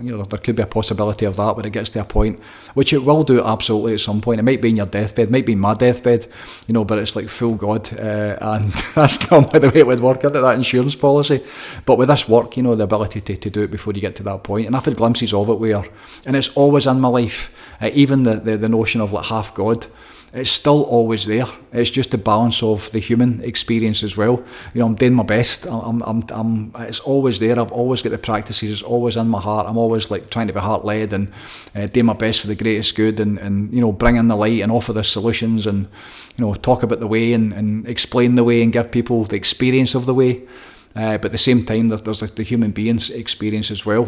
you know, there could be a possibility of that where it gets to a point, which it will do absolutely at some point. It might be in your deathbed, it might be in my deathbed, you know, but it's like full God, and that's not the way it would work into that insurance policy. But with this work, you know, the ability to do it before you get to that point, and I've had glimpses of it where, and it's always in my life. Even the notion of like half God, it's still always there. It's just the balance of the human experience as well. You know, I'm doing my best. It's always there. I've always got the practices. It's always in my heart. I'm always like trying to be heart led and do my best for the greatest good, and you know, bring in the light and offer the solutions, and you know, talk about the way and explain the way and give people the experience of the way. But at the same time, there's like the human being's experience as well,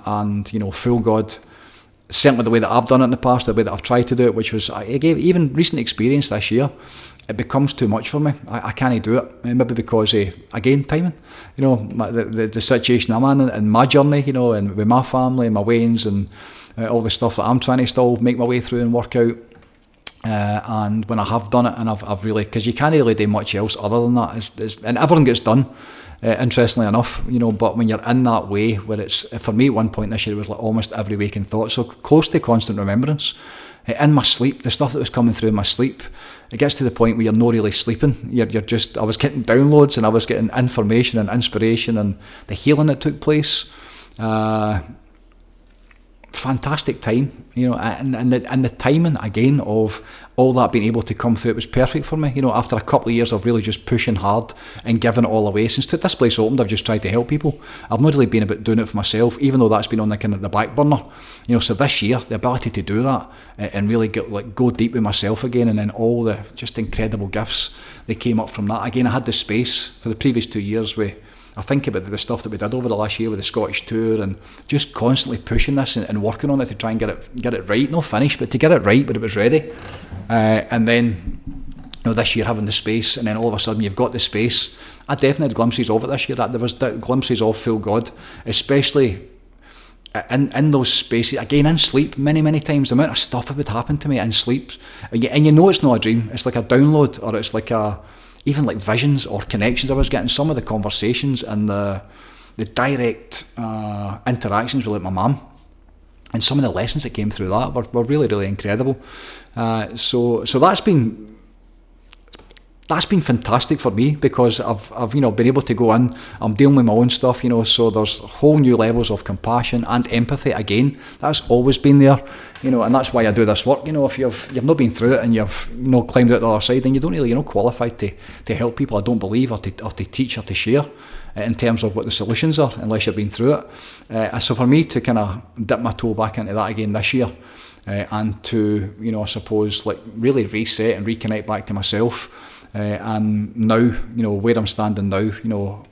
and you know, full God. Certainly the way that I've done it in the past, the way that I've tried to do it, which was, even recent experience this year, it becomes too much for me. I can't do it. Maybe because, again, timing. You know, the situation I'm in and my journey, you know, and with my family and my Waynes and all the stuff that I'm trying to still make my way through and work out. And when I have done it, and I've really, because you can't really do much else other than that, and everything gets done. Interestingly enough, you know, but when you're in that way, where it's, for me at one point this year, it was like almost every waking thought, so close to constant remembrance, in my sleep, the stuff that was coming through in my sleep, it gets to the point where you're not really sleeping. I was getting downloads, and I was getting information and inspiration, and the healing that took place. Fantastic time, and the timing again of all that being able to come through, it was perfect for me. After a couple of years of really just pushing hard and giving it all away. Since this place opened, I've just tried to help people. I've not really been about doing it for myself, even though that's been on the kind of the back burner. So this year, the ability to do that and really go deep with myself again, and then all the just incredible gifts that came up from that. Again, I had the space for the previous 2 years where I think about the stuff that we did over the last year with the Scottish tour, and just constantly pushing this and working on it to try and get it right. Not finished, but to get it right, but it was ready. And then, this year having the space, and then all of a sudden you've got the space. I definitely had glimpses of it this year. That there was glimpses of full God, especially in those spaces. Again, in sleep, many times, the amount of stuff that would happen to me in sleep, and it's not a dream. It's like a download, or it's like even like visions or connections I was getting. Some of the conversations and the direct interactions with like my mum, and some of the lessons that came through that were really, really incredible. So that's been fantastic for me, because I've been able to go in. I'm dealing with my own stuff, so there's whole new levels of compassion and empathy. Again, that's always been there, and that's why I do this work. If you've not been through it and you've climbed out the other side, then you don't really qualified to help people, I don't believe, or to teach or to share in terms of what the solutions are, unless you've been through it. So for me to kind of dip my toe back into that again this year, and to I suppose like really reset and reconnect back to myself. And now, where I'm standing now,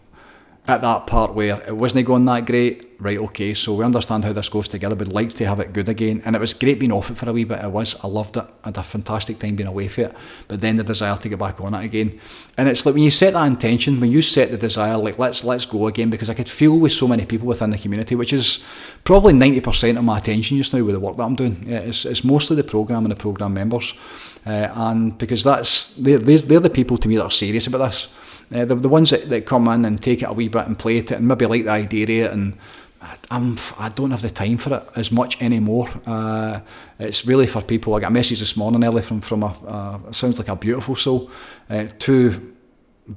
at that part where it wasn't going that great, right, okay, so we understand how this goes together, we'd like to have it good again. And it was great being off it for a wee bit. I loved it. I had a fantastic time being away from it. But then the desire to get back on it again. And it's like when you set that intention, when you set the desire, like let's go again, because I could feel with so many people within the community, which is probably 90% of my attention just now with the work that I'm doing. It's mostly the programme and the programme members. And because they're the people to me that are serious about this. The ones that come in and take it a wee bit and play it and maybe like the idea of it, and I don't have the time for it as much anymore. It's really for people. I got a message this morning early from a sounds like a beautiful soul. 2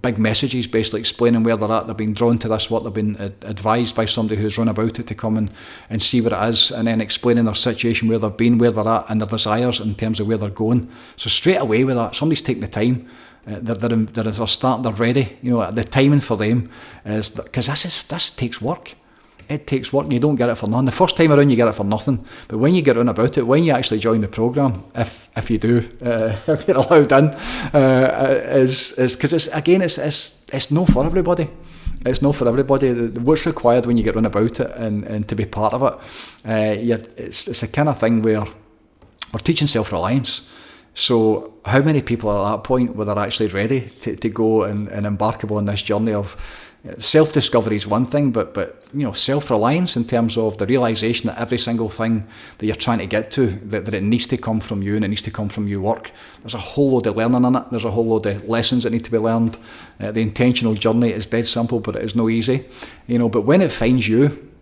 big messages basically explaining where they're at. They've been drawn to this work. They've been advised by somebody who's run about it to come and see what it is, and then explaining their situation, where they've been, where they're at, and their desires in terms of where they're going. So straight away with that, somebody's taking the time. They're starting, they're ready. The timing for them is because this takes work. It takes work, and you don't get it for nothing. The first time around, you get it for nothing. But when you get on about it, when you actually join the programme, if you do, if you're allowed in, is because it's not for everybody. It's not for everybody. What's required when you get on about it and to be part of it, it's a kind of thing where we're teaching self-reliance. So how many people are at that point where they're actually ready to go and embark upon this journey of self-discovery is one thing, but self-reliance in terms of the realisation that every single thing that you're trying to get to, that it needs to come from you and it needs to come from your work. There's a whole load of learning in it. There's a whole load of lessons that need to be learned. The intentional journey is dead simple, but it is no easy. But when it finds you,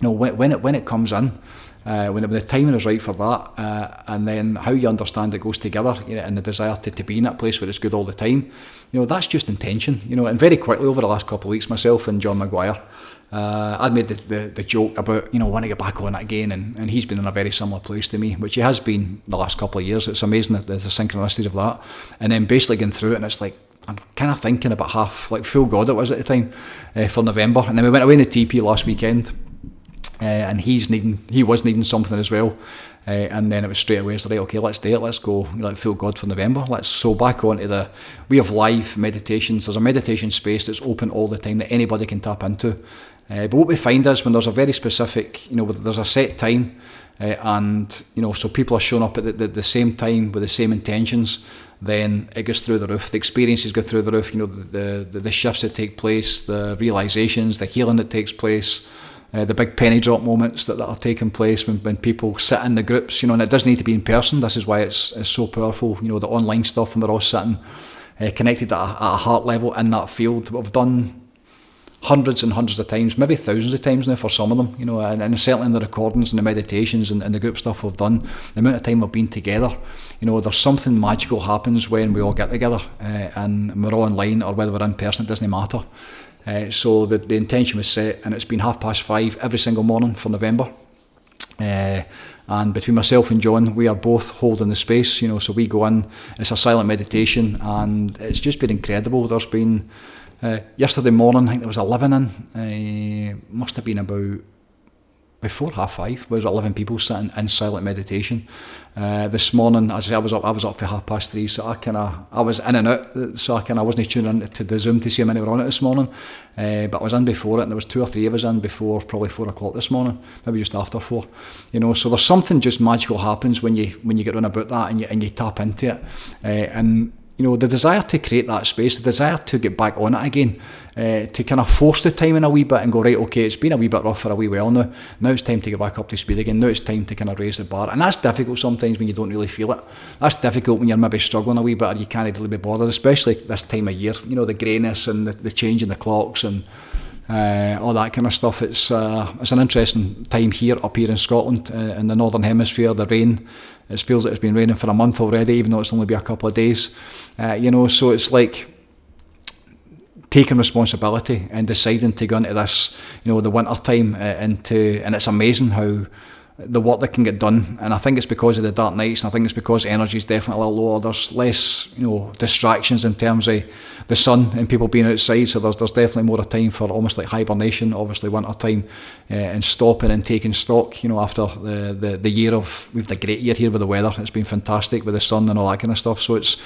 when it comes in, when the timing is right for that, and then how you understand it goes together, and the desire to be in that place where it's good all the time, that's just intention. And very quickly over the last couple of weeks, myself and John Maguire, I'd made the joke about wanting to get back on it again, and he's been in a very similar place to me, which he has been the last couple of years. It's amazing the synchronicity of that, and then basically going through it, and it's like I'm kind of thinking about half like full God it was at the time for November, and then we went away in the TP last weekend. And he was needing something as well, and then it was straight away, it's like, okay, let's do it, let's go, full God for November. So back onto we have live meditations. There's a meditation space that's open all the time that anybody can tap into, but what we find is when there's a very specific, there's a set time, and so people are showing up at the same time with the same intentions, then it goes through the roof. The experiences go through the roof. The shifts that take place, the realizations, the healing that takes place, the big penny drop moments that are taking place when people sit in the groups, and it doesn't need to be in person. This is why it's so powerful, the online stuff, and we're all sitting connected at a heart level in that field. We've done, hundreds and hundreds of times, maybe thousands of times now for some of them, you know, and certainly in the recordings and the meditations and the group stuff we've done, the amount of time we've been together, you know, there's something magical happens when we all get together, and we're all online, or whether we're in person, it doesn't matter. So the intention was set, and it's been 5:30 every single morning for November. And between myself and John, we are both holding the space, you know, so we go in, it's a silent meditation, and it's just been incredible. There's been, yesterday morning, I think there was 11 in, must have been about, before 5:30, there was 11 people sitting in silent meditation. This morning, as I said, I was up for 3:30, so I was in and out, so I wasn't tuning in to the Zoom to see how many were on it this morning, but I was in before it, and there was 2 or 3 of us in before probably 4 o'clock this morning, maybe just after 4, you know, so there's something just magical happens when you get on about that, and you tap into it, and you know, the desire to create that space, the desire to get back on it again, to kind of force the time in a wee bit and go, right, okay, it's been a wee bit rough for a wee while now. Now it's time to get back up to speed again. Now it's time to kind of raise the bar. And that's difficult sometimes when you don't really feel it. That's difficult when you're maybe struggling a wee bit, or you can't really be bothered, especially this time of year. You know, the greyness and the change in the clocks and all that kind of stuff. It's an interesting time up here in Scotland, in the Northern Hemisphere. The rain, it feels like it's been raining for a month already, even though it's only been a couple of days. You know, so it's like taking responsibility and deciding to go into this, you know, the winter time, and it's amazing how the work that can get done. And I think it's because of the dark nights, and I think it's because energy is definitely a little lower. There's less, you know, distractions in terms of the sun and people being outside, so there's definitely more of time for almost like hibernation, obviously winter time, and stopping and taking stock, you know, after the year of, we've had a great year here with the weather. It's been fantastic with the sun and all that kind of stuff, so it's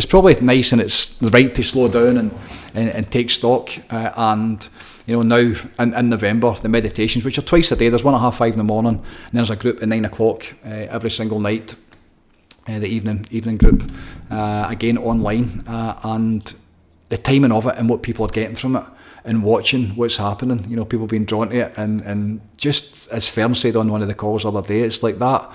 probably nice, and it's right to slow down and take stock, and you know, now in November, the meditations, which are twice a day, there's one at 5:30 in the morning, and there's a group at 9 o'clock every single night, the evening group, again online, and the timing of it and what people are getting from it, and watching what's happening, you know, people being drawn to it, and just as Fern said on one of the calls the other day, it's like that.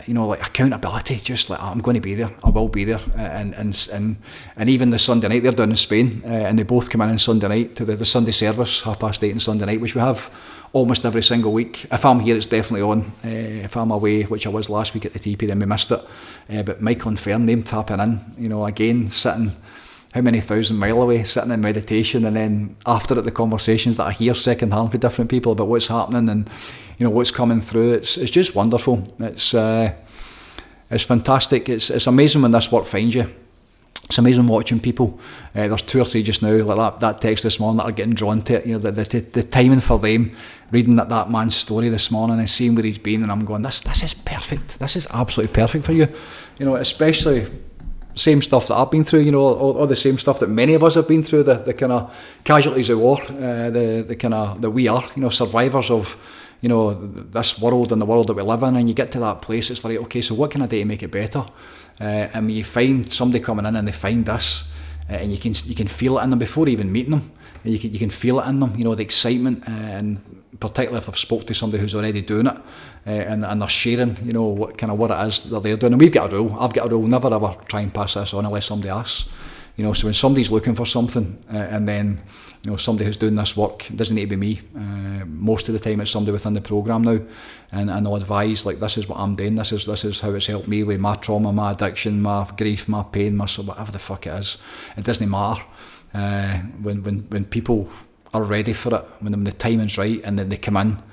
You know, like accountability, just like, I'm going to be there, I will be there, and even the Sunday night, they're down in Spain, and they both come in on Sunday night to the Sunday service, 8:30 on Sunday night, which we have almost every single week. If I'm here, it's definitely on. If I'm away, which I was last week at the TP, then we missed it. But Michael and Fern, them tapping in, you know, again, sitting how many thousand mile away, sitting in meditation, and then after it, the conversations that I hear second hand from different people about what's happening and, you know, what's coming through. It's just wonderful. It's fantastic. It's amazing when this work finds you. It's amazing watching people. There's 2 or 3 just now, like that text this morning, that are getting drawn to it. You know, the timing for them, reading that man's story this morning and seeing where he's been, and I'm going, this is perfect. This is absolutely perfect for you. You know, especially same stuff that I've been through, you know, all the same stuff that many of us have been through, the kind of casualties of war, the kind of, that we are, you know, survivors of, you know, this world and the world that we live in, and you get to that place, it's like, okay, so what can I do to make it better? And you find somebody coming in and they find this, and you can feel it in them before even meeting them. You can feel it in them, you know, the excitement, and particularly if they've spoke to somebody who's already doing it, and they're sharing, you know, what it is that they're doing. And we've got a rule. I've got a rule: never ever try and pass this on unless somebody asks. You know, so when somebody's looking for something, and then, you know, somebody who's doing this work, it doesn't need to be me. Most of the time, it's somebody within the program now, and I'll advise, like, this is what I'm doing. This is how it's helped me with my trauma, my addiction, my grief, my pain, my soul, whatever the fuck it is. It doesn't matter. When people are ready for it, when the timing's right, and then they come in,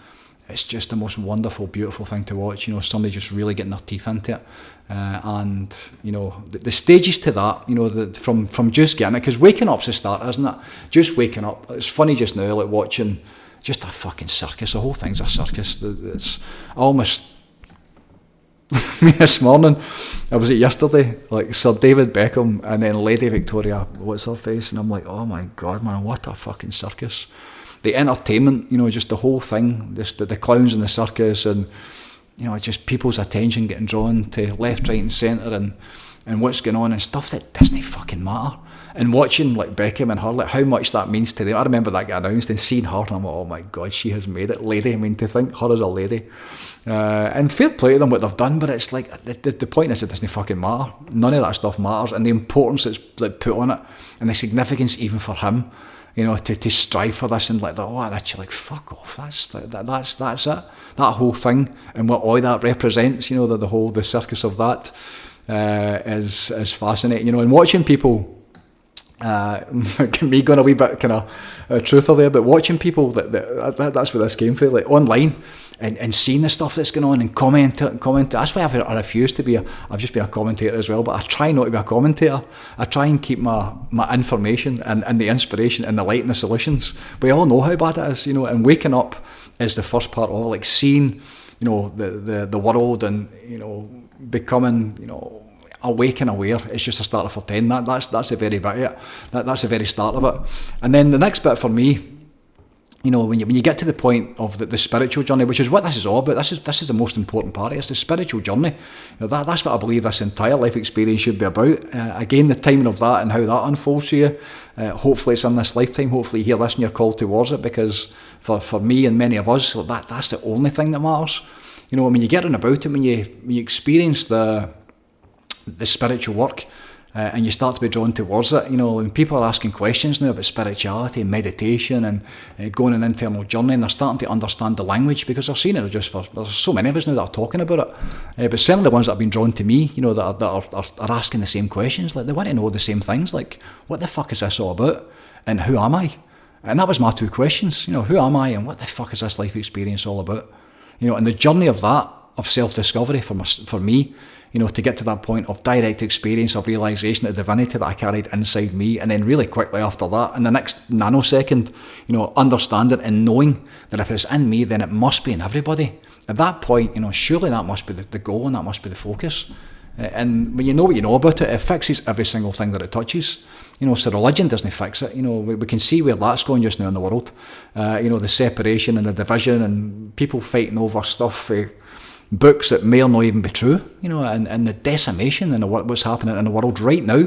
it's just the most wonderful, beautiful thing to watch. You know, somebody just really getting their teeth into it, and you know, the stages to that. You know, from just getting it, because waking up's the start, isn't it? Just waking up. It's funny just now, like watching just a fucking circus. The whole thing's a circus. It's almost. I mean, this morning, I was at yesterday, like Sir David Beckham and then Lady Victoria, what's her face, and I'm like, oh my god, man, what a fucking circus. The entertainment, you know, just the whole thing, just the clowns in the circus, and, you know, just people's attention getting drawn to left, right and centre, and what's going on, and stuff that doesn't fucking matter. And watching, like, Beckham and her, like, how much that means to them. I remember that got announced, and seeing her, and I'm like, oh my god, she has made it. Lady, I mean, to think her as a lady. And fair play to them what they've done, but it's like, the point is, it doesn't fucking matter. None of that stuff matters, and the importance that's, like, put on it, and the significance even for him, to strive for this and like that. Oh, that's like fuck off. That's it. That whole thing and what all that represents. The circus of that is fascinating. And watching people. Me going a wee bit kind of truther there, but watching people that's what this came for, like online and seeing the stuff that's going on and comment. That's why I refuse to be I've just been a commentator as well, but I try not to be a commentator. I try and keep my information and the inspiration and the light and the solutions. We all know how bad it is, and waking up is the first part of it, like seeing the world and becoming awake and aware. It's just a starter for 10. That's the very bit of it. That's the very start of it. And then the next bit for me, when you get to the point of the spiritual journey, which is what this is all about. This is the most important part. It's the spiritual journey. That's what I believe this entire life experience should be about. Again, the timing of that and how that unfolds for you. Hopefully it's in this lifetime. Hopefully you hear this and you're called towards it, because for me and many of us, that's the only thing that matters. When you get on about it, when you experience the spiritual work, and you start to be drawn towards it, and people are asking questions now about spirituality, meditation, and going on an internal journey, and they're starting to understand the language, because they're seeing it there's so many of us now that are talking about it, but certainly the ones that have been drawn to me, that are asking the same questions, like they want to know the same things, like what the fuck is this all about, and who am I? And that was my two questions, who am I, and what the fuck is this life experience all about? And the journey of that, of self-discovery for me, to get to that point of direct experience, of realisation of divinity that I carried inside me, and then really quickly after that, in the next nanosecond, understanding and knowing that if it's in me, then it must be in everybody. At that point, surely that must be the goal, and that must be the focus. And when you know what you know about it, it fixes every single thing that it touches. So religion doesn't fix it. We can see where that's going just now in the world. The separation and the division, and people fighting over stuff, books that may or not even be true, and the decimation and what's happening in the world right now.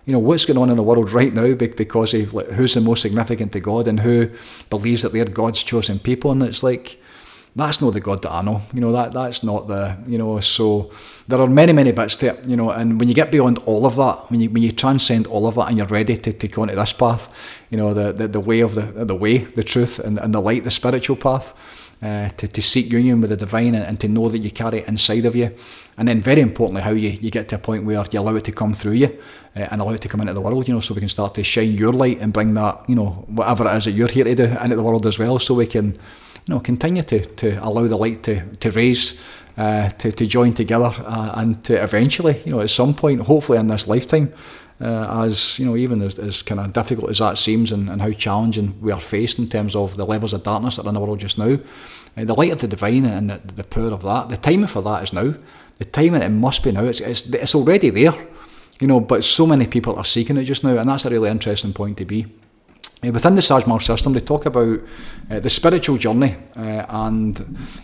What's going on in the world right now because of who's the most significant to God and who believes that they're God's chosen people, and it's like, that's not the God that I know. That's not the, so there are many, many bits to it, and when you get beyond all of that, when you transcend all of that and you're ready to take on to this path, the way of the truth and the light, the spiritual path, to seek union with the divine and to know that you carry it inside of you. And then very importantly, how you get to a point where you allow it to come through you and allow it to come into the world, so we can start to shine your light and bring that, whatever it is that you're here to do into the world as well, so we can continue to allow the light to raise, to join together, and to eventually, at some point, hopefully in this lifetime, as even as kind of difficult as that seems, and how challenging we are faced in terms of the levels of darkness that are in the world just now, the light of the divine and the power of that, the timing for that is now. The timing, it must be now. It's already there, but so many people are seeking it just now, and that's a really interesting point to be. Within the Sajmar system, they talk about the spiritual journey and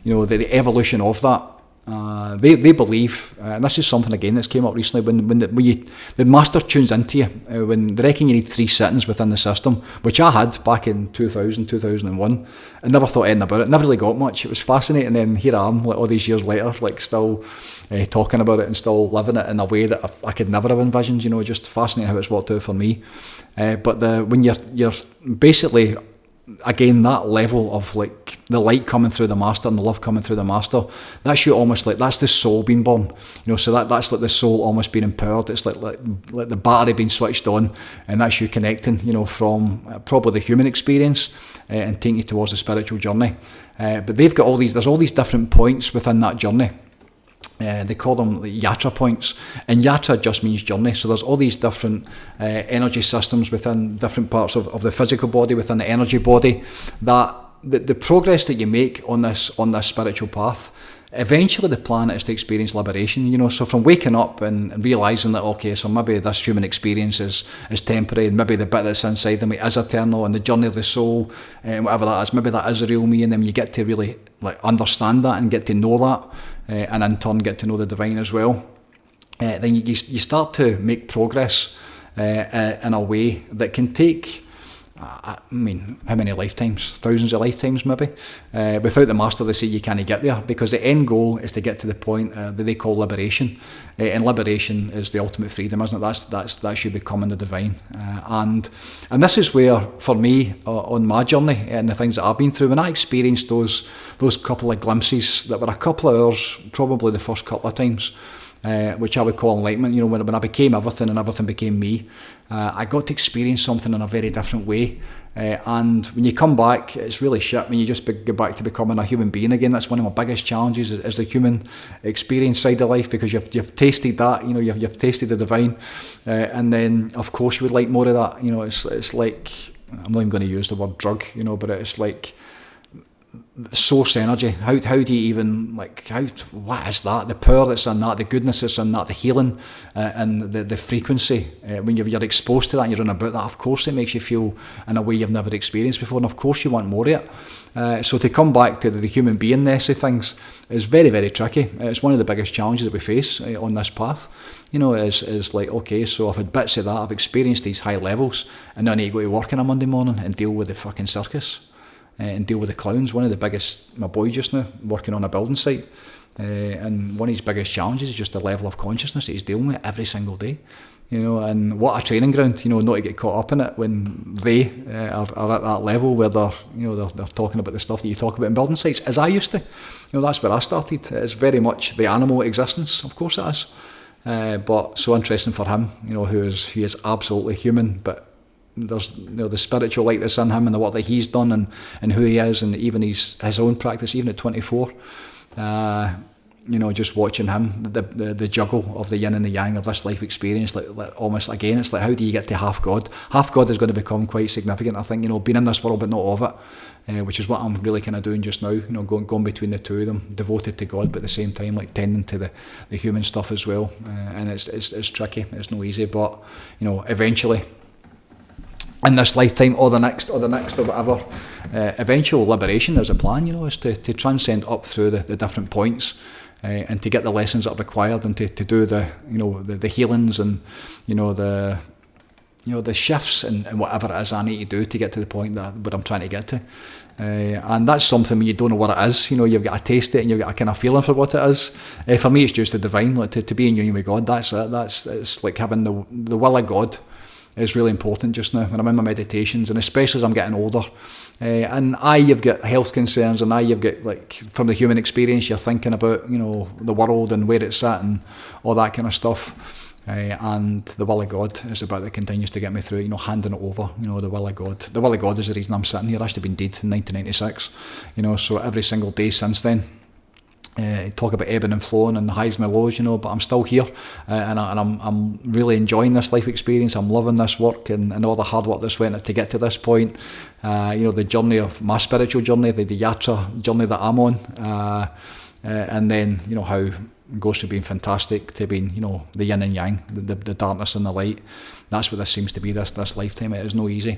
the evolution of that. They believe, and this is something again that's came up recently, when the master tunes into you, when they reckon you need 3 sittings within the system, which I had back in 2001. I never thought anything about it, never really got much. It was fascinating, and then here I am, all these years later, still talking about it and still living it in a way that I could never have envisioned. Just fascinating how it's worked out for me. But when you're basically, again, that level of the light coming through the master and the love coming through the master, that's you almost that's the soul being born, so that's like the soul almost being empowered. It's like the battery being switched on, and that's you connecting, from probably the human experience and taking you towards the spiritual journey. But they've got there's all these different points within that journey. They call them yatra points, and yatra just means journey. So there's all these different energy systems within different parts of the physical body, within the energy body, that the progress that you make on this spiritual path, eventually the plan is to experience liberation. So from waking up and realising that, okay, so maybe this human experience is temporary, and maybe the bit that's inside of me is eternal, and the journey of the soul, and whatever that is, maybe that is the real me, and then you get to really understand that and get to know that, and in turn get to know the divine as well. Then you start to make progress in a way that can take I mean, how many lifetimes? Thousands of lifetimes, maybe. Without the master, they say you can't get there, because the end goal is to get to the point that they call liberation. And liberation is the ultimate freedom, isn't it? That's you becoming the divine. And this is where, for me, on my journey and the things that I've been through, when I experienced those couple of glimpses that were a couple of hours, probably the first couple of times, which I would call enlightenment. When I became everything and everything became me, I got to experience something in a very different way. And when you come back, it's really shit when you just go back to becoming a human being again. That's one of my biggest challenges, is the human experience side of life, because you've tasted that, you've tasted the divine, and then of course you would like more of that. It's like, I'm not even going to use the word drug, but it's like source energy. How do you even, what is that? The power that's in that, the goodness that's in that, the healing, and the frequency. When you're exposed to that and you're on about that, of course it makes you feel in a way you've never experienced before, and of course you want more of it. So to come back to the human beingness of things is very, very tricky. It's one of the biggest challenges that we face on this path. Is like, okay, so I've had bits of that, I've experienced these high levels, and now I need to go to work on a Monday morning and deal with the fucking circus. And deal with the clowns. One of the biggest, my boy just now, working on a building site, and one of his biggest challenges is just the level of consciousness that he's dealing with every single day. And what a training ground, not to get caught up in it when they are at that level where they're talking about the stuff that you talk about in building sites, as I used to. That's where I started. It's very much the animal existence, of course it is. But so interesting for him, he is absolutely human, but there's the spiritual light that's in him, and the work that he's done, and who he is, and even his own practice, even at 24. Just watching him, the juggle of the yin and the yang of this life experience, like almost again, it's like, how do you get to half God? Half God is going to become quite significant, I think. Being in this world but not of it, which is what I'm really kind of doing just now. Going between the two of them, devoted to God, but at the same time, like tending to the human stuff as well. And it's tricky. It's no easy, but eventually, in this lifetime or the next or whatever, eventual liberation is a plan, is to transcend up through the different points, and to get the lessons that are required, and to do the healings, and the shifts, and whatever it is I need to do to get to the point that what I'm trying to get to. And that's something when you don't know what it is, you've got to taste it, and you've got a kind of feeling for what it is. For me, it's just the divine, like to be in union with God. That's it. It's like having the will of God is really important just now when I'm in my meditations, and especially as I'm getting older. And you've got health concerns, and you've got, like, from the human experience, you're thinking about, the world and where it's at and all that kind of stuff. And the will of God is about that continues to get me through, handing it over, the will of God. The will of God is the reason I'm sitting here. I've actually been dead in 1996, so every single day since then. Talk about ebbing and flowing and the highs and the lows, but I'm still here, and I'm really enjoying this life experience. I'm loving this work and all the hard work that's went to get to this point. The journey of my spiritual journey, the yatra journey that I'm on, and then how it goes from being fantastic to being the yin and yang, the darkness and the light. That's what this seems to be, this lifetime. It is no easy,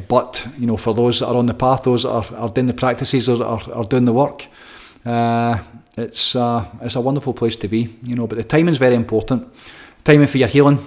but for those that are on the path, those that are doing the practices, those that are doing the work, it's a wonderful place to be, but the timing's very important. Timing for your healing,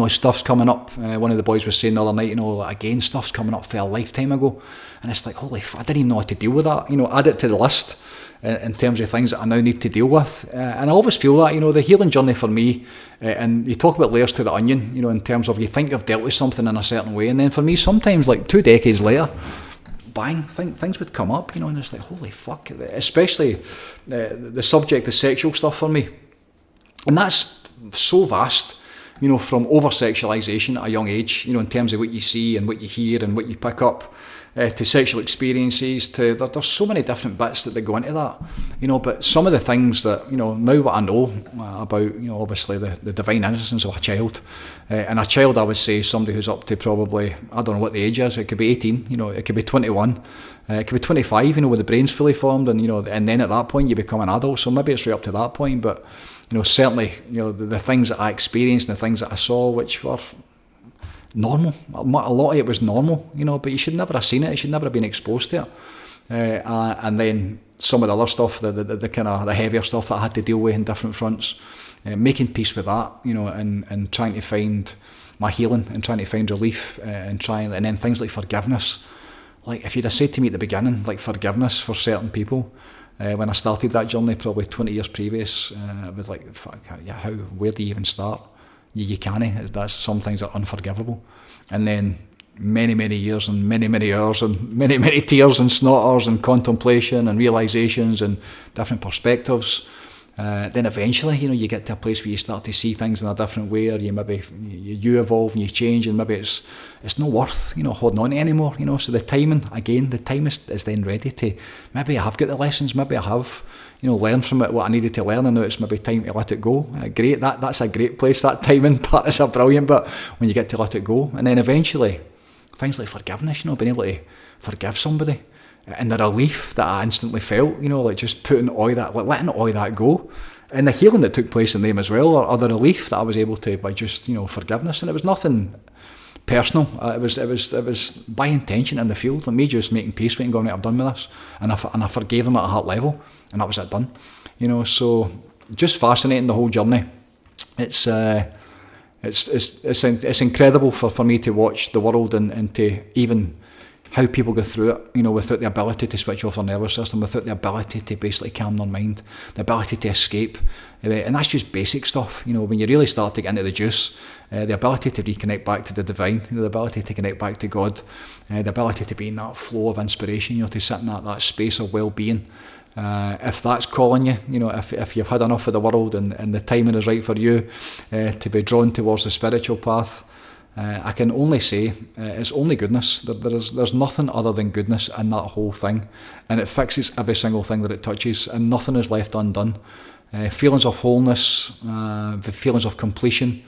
stuff's coming up. One of the boys was saying the other night, again, stuff's coming up for a lifetime ago, and it's like, holy fuck, I didn't even know how to deal with that. Add it to the list in terms of things that I now need to deal with, and I always feel that, the healing journey for me, and you talk about layers to the onion, in terms of you think you've dealt with something in a certain way, and then for me, sometimes, like 2 decades later, bang, things would come up, and it's like, holy fuck, especially the subject of sexual stuff for me. And that's so vast, from over-sexualisation at a young age, in terms of what you see and what you hear and what you pick up, to sexual experiences, to there's so many different bits that go into that, but some of the things that, now what I know about, obviously the divine innocence of a child, and a child, I would say, somebody who's up to probably, I don't know what the age is, it could be 18, it could be 21, it could be 25, with the brain's fully formed, and, and then at that point you become an adult, so maybe it's right up to that point, but, certainly, the things that I experienced and the things that I saw, which were normal. A lot of it was normal, but you should never have seen it. You should never have been exposed to it. And then some of the other stuff, the kind of the heavier stuff that I had to deal with in different fronts, making peace with that, and trying to find my healing and trying to find relief and then things like forgiveness. Like if you'd have said to me at the beginning, like forgiveness for certain people, when I started that journey probably 20 years previous, I was like, fuck, yeah, where do you even start? You can't. That's some things are unforgivable. And then many years and many hours and many tears and snotters and contemplation and realizations and different perspectives. Then eventually, you get to a place where you start to see things in a different way, or you evolve and you change, and maybe it's not worth holding on to anymore. So the time is then ready to, maybe I have got the lessons, maybe I have learned from it what I needed to learn, and now it's maybe time to let it go. Great, that's a great place. That timing part is a brilliant bit when you get to let it go, and then eventually things like forgiveness, being able to forgive somebody. And the relief that I instantly felt, like just letting all that go, and the healing that took place in them as well, or the relief that I was able to by just forgiveness. And it was nothing personal. It was by intention in the field, and me just making peace with it and going, right, I've done with this, and I forgave them at a heart level, and that was it done. So just fascinating, the whole journey. It's incredible for me to watch the world and to even how people go through it, without the ability to switch off their nervous system, without the ability to basically calm their mind, the ability to escape. And that's just basic stuff. When you really start to get into the juice, the ability to reconnect back to the divine, the ability to connect back to God, the ability to be in that flow of inspiration, to sit in that space of well-being. If that's calling you, if you've had enough of the world and the timing is right for you to be drawn towards the spiritual path, I can only say it's only goodness. There's nothing other than goodness in that whole thing, and it fixes every single thing that it touches, and nothing is left undone. Feelings of wholeness, the feelings of completion.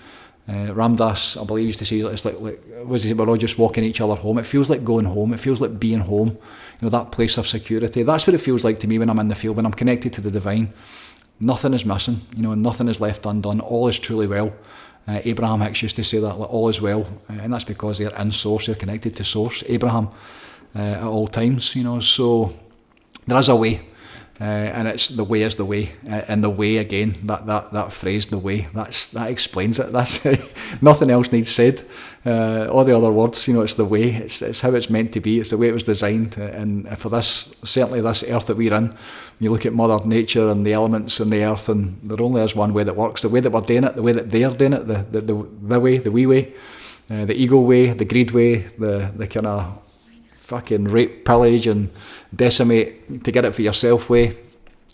Ram Dass, I believe, used to say it's like we're all just walking each other home. It feels like going home. It feels like being home. That place of security. That's what it feels like to me when I'm in the field, when I'm connected to the divine. Nothing is missing. Nothing is left undone. All is truly well. Abraham Hicks used to say that, like, all is well, and that's because they're in source, they're connected to source, Abraham, at all times, So there is a way, and it's the way is the way, and the way, again, that phrase, the way, that explains it. That's nothing else needs said. All the other words, it's the way, it's how it's meant to be, it's the way it was designed, and for certainly this earth that we're in, you look at Mother Nature and the elements and the earth, and there only is one way that works, the way that we're doing it, the way that they're doing it, the way, the wee way, the ego way, the greed way, the kind of fucking rape, pillage and decimate to get it for yourself way.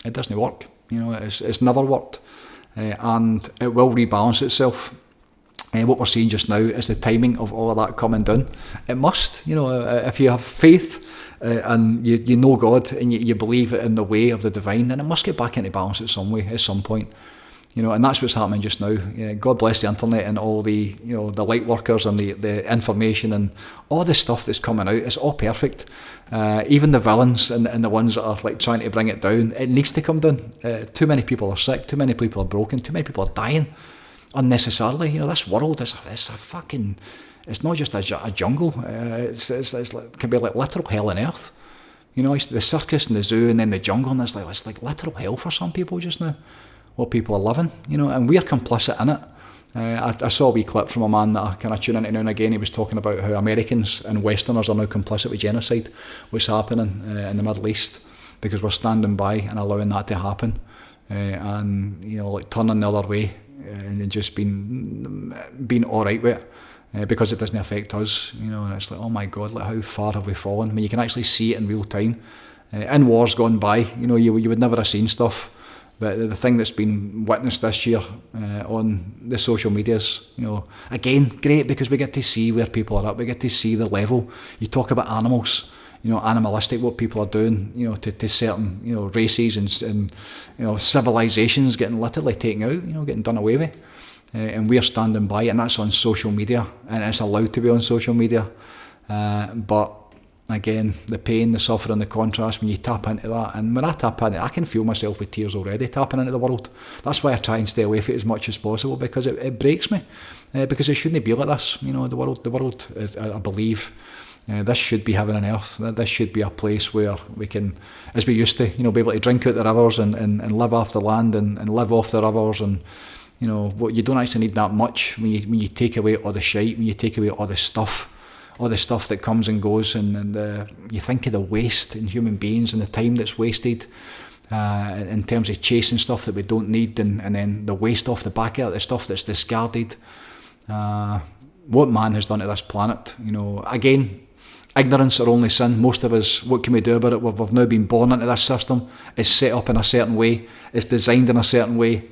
It doesn't work. It's never worked, and it will rebalance itself. What we're seeing just now is the timing of all of that coming down. It must, if you have faith and you know God and you believe in the way of the divine, then it must get back into balance at some point. And that's what's happening just now. God bless the internet and all the, the light workers and the information and all the stuff that's coming out. It's all perfect. Even the villains and the ones that are like trying to bring it down, it needs to come down. Too many people are sick. Too many people are broken. Too many people are dying unnecessarily. This world is a fucking. It's not just a jungle. It can be like literal hell on earth. It's the circus and the zoo and then the jungle, and it's like literal hell for some people just now. What people are living, and we're complicit in it. I saw a wee clip from a man that I kind of tune into now and again. He was talking about how Americans and Westerners are now complicit with genocide, what's happening in the Middle East, because we're standing by and allowing that to happen, and like turning the other way and just being all right with it, because it doesn't affect us, and it's like, oh my God, like how far have we fallen? I mean, you can actually see it in real time. In wars gone by, you would never have seen stuff. But the thing that's been witnessed this year on the social medias, again, great, because we get to see where people are at. We get to see the level. You talk about animals, animalistic, what people are doing, to certain, races and civilizations getting literally taken out, getting done away with. And we're standing by, and that's on social media, and it's allowed to be on social media. But again, the pain, the suffering, the contrast, when you tap into that, and when I tap into it, I can feel myself with tears already tapping into the world. That's why I try and stay away from it as much as possible, because it breaks me, because it shouldn't be like this. The world, I believe, this should be heaven on earth. This should be a place where we can, as we used to, be able to drink out the rivers and live off the land and live off the rivers and You know, what you don't actually need that much when you take away all the shite, when you take away all the stuff that comes and goes, and you think of the waste in human beings and the time that's wasted in terms of chasing stuff that we don't need, and then the waste off the back of it, the stuff that's discarded. What man has done to this planet? You know, again, ignorance or only sin. Most of us, what can we do about it? We've now been born into this system. It's set up in a certain way. It's designed in a certain way.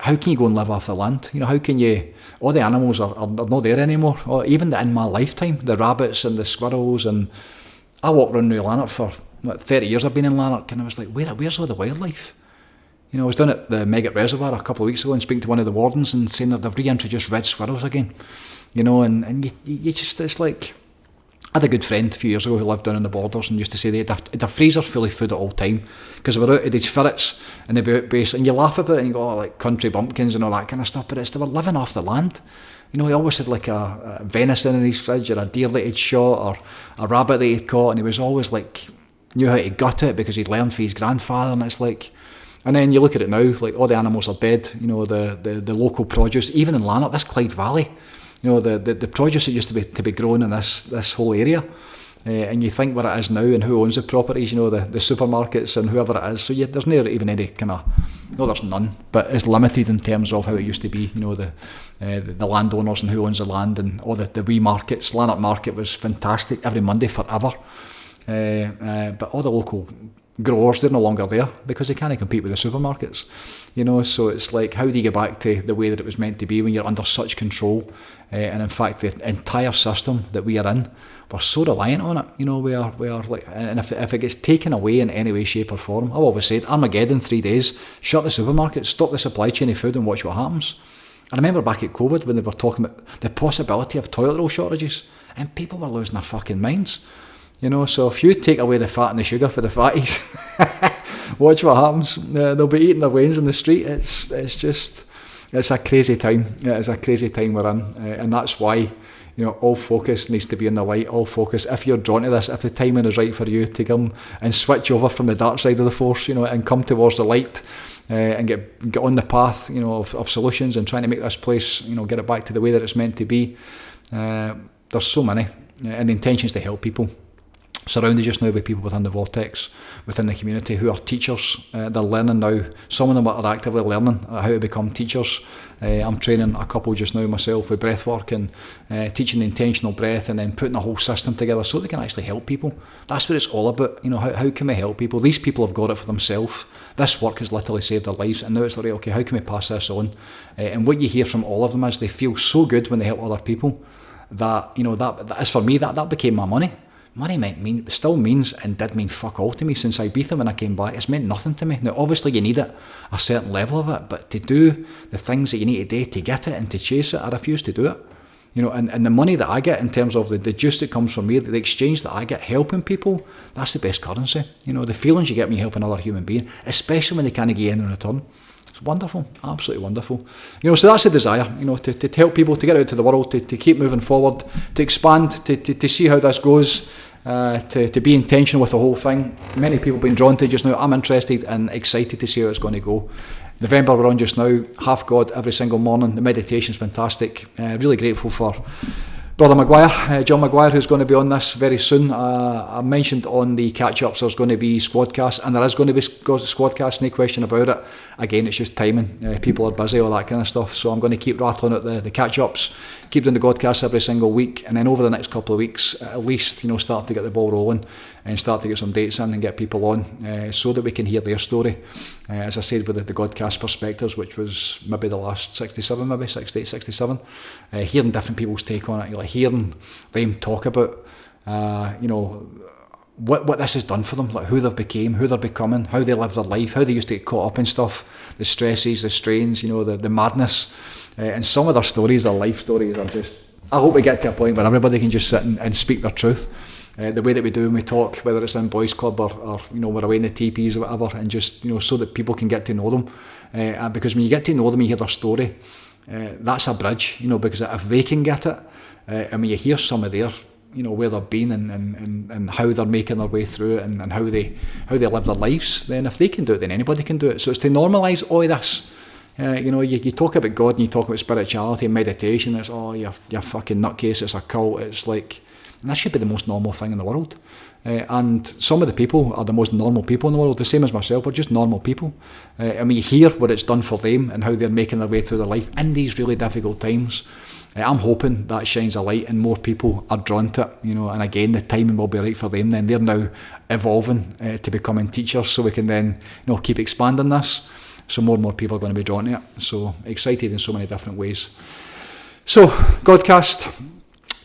How can you go and live off the land? You know, how can you? All the animals are not there anymore. Or even in my lifetime, the rabbits and the squirrels, and I walked around New Lanark for 30 years. I've been in Lanark, and I was like, where's all the wildlife? You know, I was down at the Megget Reservoir a couple of weeks ago and speaking to one of the wardens and saying that they've reintroduced red squirrels again. You know, and you just, it's like, I had a good friend a few years ago who lived down in the Borders and used to say they had a freezer full of food at all time because they were out of these ferrets and they'd be out base, and you laugh about it and you go, oh, like country bumpkins and all that kind of stuff, but they were living off the land. You know, he always had like a venison in his fridge, or a deer that he'd shot, or a rabbit that he'd caught, and he was always like, knew how to gut it because he'd learned from his grandfather. And it's like, and then you look at it now, like all the animals are dead. You know, the local produce, even in Lanark, this Clyde Valley, you know, the produce that used to be grown in this whole area, and you think what it is now and who owns the properties, you know, the supermarkets and whoever it is. So there's not even any kind of, no, there's none, but it's limited in terms of how it used to be. You know, the landowners and who owns the land, and all the wee markets. Lanark Market was fantastic every Monday forever, but all the local growers, they're no longer there because they can't compete with the supermarkets. You know, so it's like, how do you get back to the way that it was meant to be when you're under such control? And in fact, the entire system that we are in, we're so reliant on it. You know, we are like, and if it gets taken away in any way, shape or form, I've always said, Armageddon, 3 days, shut the supermarkets, stop the supply chain of food and watch what happens. I remember back at COVID when they were talking about the possibility of toilet roll shortages, and people were losing their fucking minds. You know, so if you take away the fat and the sugar for the fatties, watch what happens. They'll be eating their wains in the street. It's a crazy time. It's a crazy time we're in, and that's why, you know, all focus needs to be in the light. All focus. If you're drawn to this, if the timing is right for you to come and switch over from the dark side of the force, you know, and come towards the light, and get on the path, you know, of solutions and trying to make this place, you know, get it back to the way that it's meant to be. There's so many, and the intention is to help people. Surrounded just now with people within the Vortex, within the community who are teachers. They're learning now. Some of them are actively learning how to become teachers. I'm training a couple just now myself with breath work and teaching the intentional breath, and then putting a whole system together so they can actually help people. That's what it's all about. You know, how can we help people? These people have got it for themselves. This work has literally saved their lives, and now it's like, okay, how can we pass this on? And what you hear from all of them is they feel so good when they help other people that, you know, that is for me, that became my money. Money still means and did mean fuck all to me since Ibiza when I came back. It's meant nothing to me. Now, obviously, you need it, a certain level of it, but to do the things that you need to do to get it and to chase it, I refuse to do it. You know, and the money that I get in terms of the juice that comes from me, the exchange that I get helping people, that's the best currency. You know, the feelings you get when you help another human being, especially when they can't get in return. It's wonderful, absolutely wonderful. You know, so that's the desire, you know, to help people, to get out to the world, to keep moving forward, to expand, to see how this goes. To be intentional with the whole thing. Many people have been drawn to it just now. I'm interested and excited to see how it's going to go. November we're on just now, half God every single morning. The meditation's fantastic. Really grateful for Brother Maguire, John Maguire, who's going to be on this very soon. I mentioned on the catch-ups there's going to be squadcasts, and there is going to be squadcasts, no question about it. Again, it's just timing. People are busy, all that kind of stuff. So I'm going to keep rattling out the catch-ups, keep doing the godcasts every single week, and then over the next couple of weeks, at least, you know, start to get the ball rolling and start to get some dates in and get people on, so that we can hear their story. As I said, with the godcast perspectives, which was maybe the last 68, 67, hearing different people's take on it, like hearing them talk about, you know, what this has done for them, like who they've became, who they're becoming, how they live their life, how they used to get caught up in stuff, the stresses, the strains, you know, the madness, and some of their stories, their life stories are just, I hope we get to a point where everybody can just sit and speak their truth, the way that we do when we talk, whether it's in boys club or you know, we're away in the teepees or whatever, and just, you know, so that people can get to know them, because when you get to know them, you hear their story, that's a bridge, you know, because if they can get it, and when you hear some of their, you know, where they've been and how they're making their way through it and how they live their lives, then if they can do it, then anybody can do it. So it's to normalise all of this, You talk about God and you talk about spirituality and meditation. It's you're fucking nutcase. It's a cult. It's like, and that should be the most normal thing in the world. And some of the people are the most normal people in the world, the same as myself. We're just normal people. And when you hear what it's done for them and how they're making their way through their life in these really difficult times, I'm hoping that shines a light and more people are drawn to it. And again, the timing will be right for them. Then they're now evolving to becoming teachers, so we can then keep expanding this. So more and more people are going to be drawn to it. So excited in so many different ways. So Godcast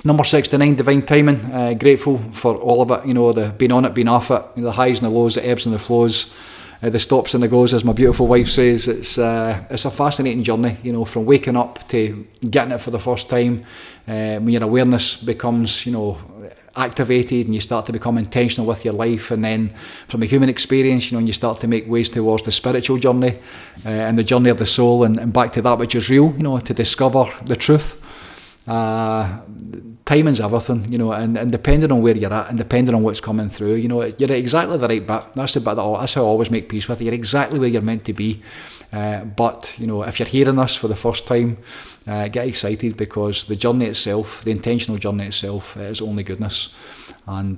number 69, Divine Timing. Grateful for all of it. The being on it, being off it, the highs and the lows, the ebbs and the flows, the stops and the goes, as my beautiful wife says. It's a fascinating journey. From waking up to getting it for the first time. When your awareness becomes, activated and you start to become intentional with your life, and then from a human experience, and you start to make ways towards the spiritual journey and the journey of the soul, and back to that which is real, to discover the truth. Timing's everything, and depending on where you're at and depending on what's coming through, you're at exactly the right bit. That's the bit that's how I always make peace with it. You're exactly where you're meant to be. But if you're hearing this for the first time, get excited, because the journey itself, the intentional journey itself, is only goodness. And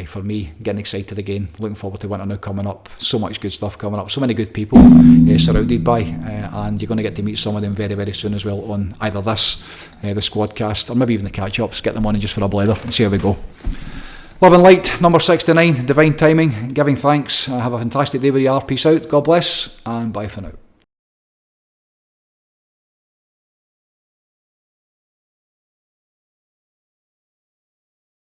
for me, getting excited again, looking forward to winter now coming up. So much good stuff coming up, so many good people surrounded by, and you're going to get to meet some of them very, very soon as well on either this, the Squadcast, or maybe even the catch-ups. Get them on just for a blather and see how we go. Love and light, number 69, Divine Timing, giving thanks. Have a fantastic day where you are. Peace out, God bless, and bye for now.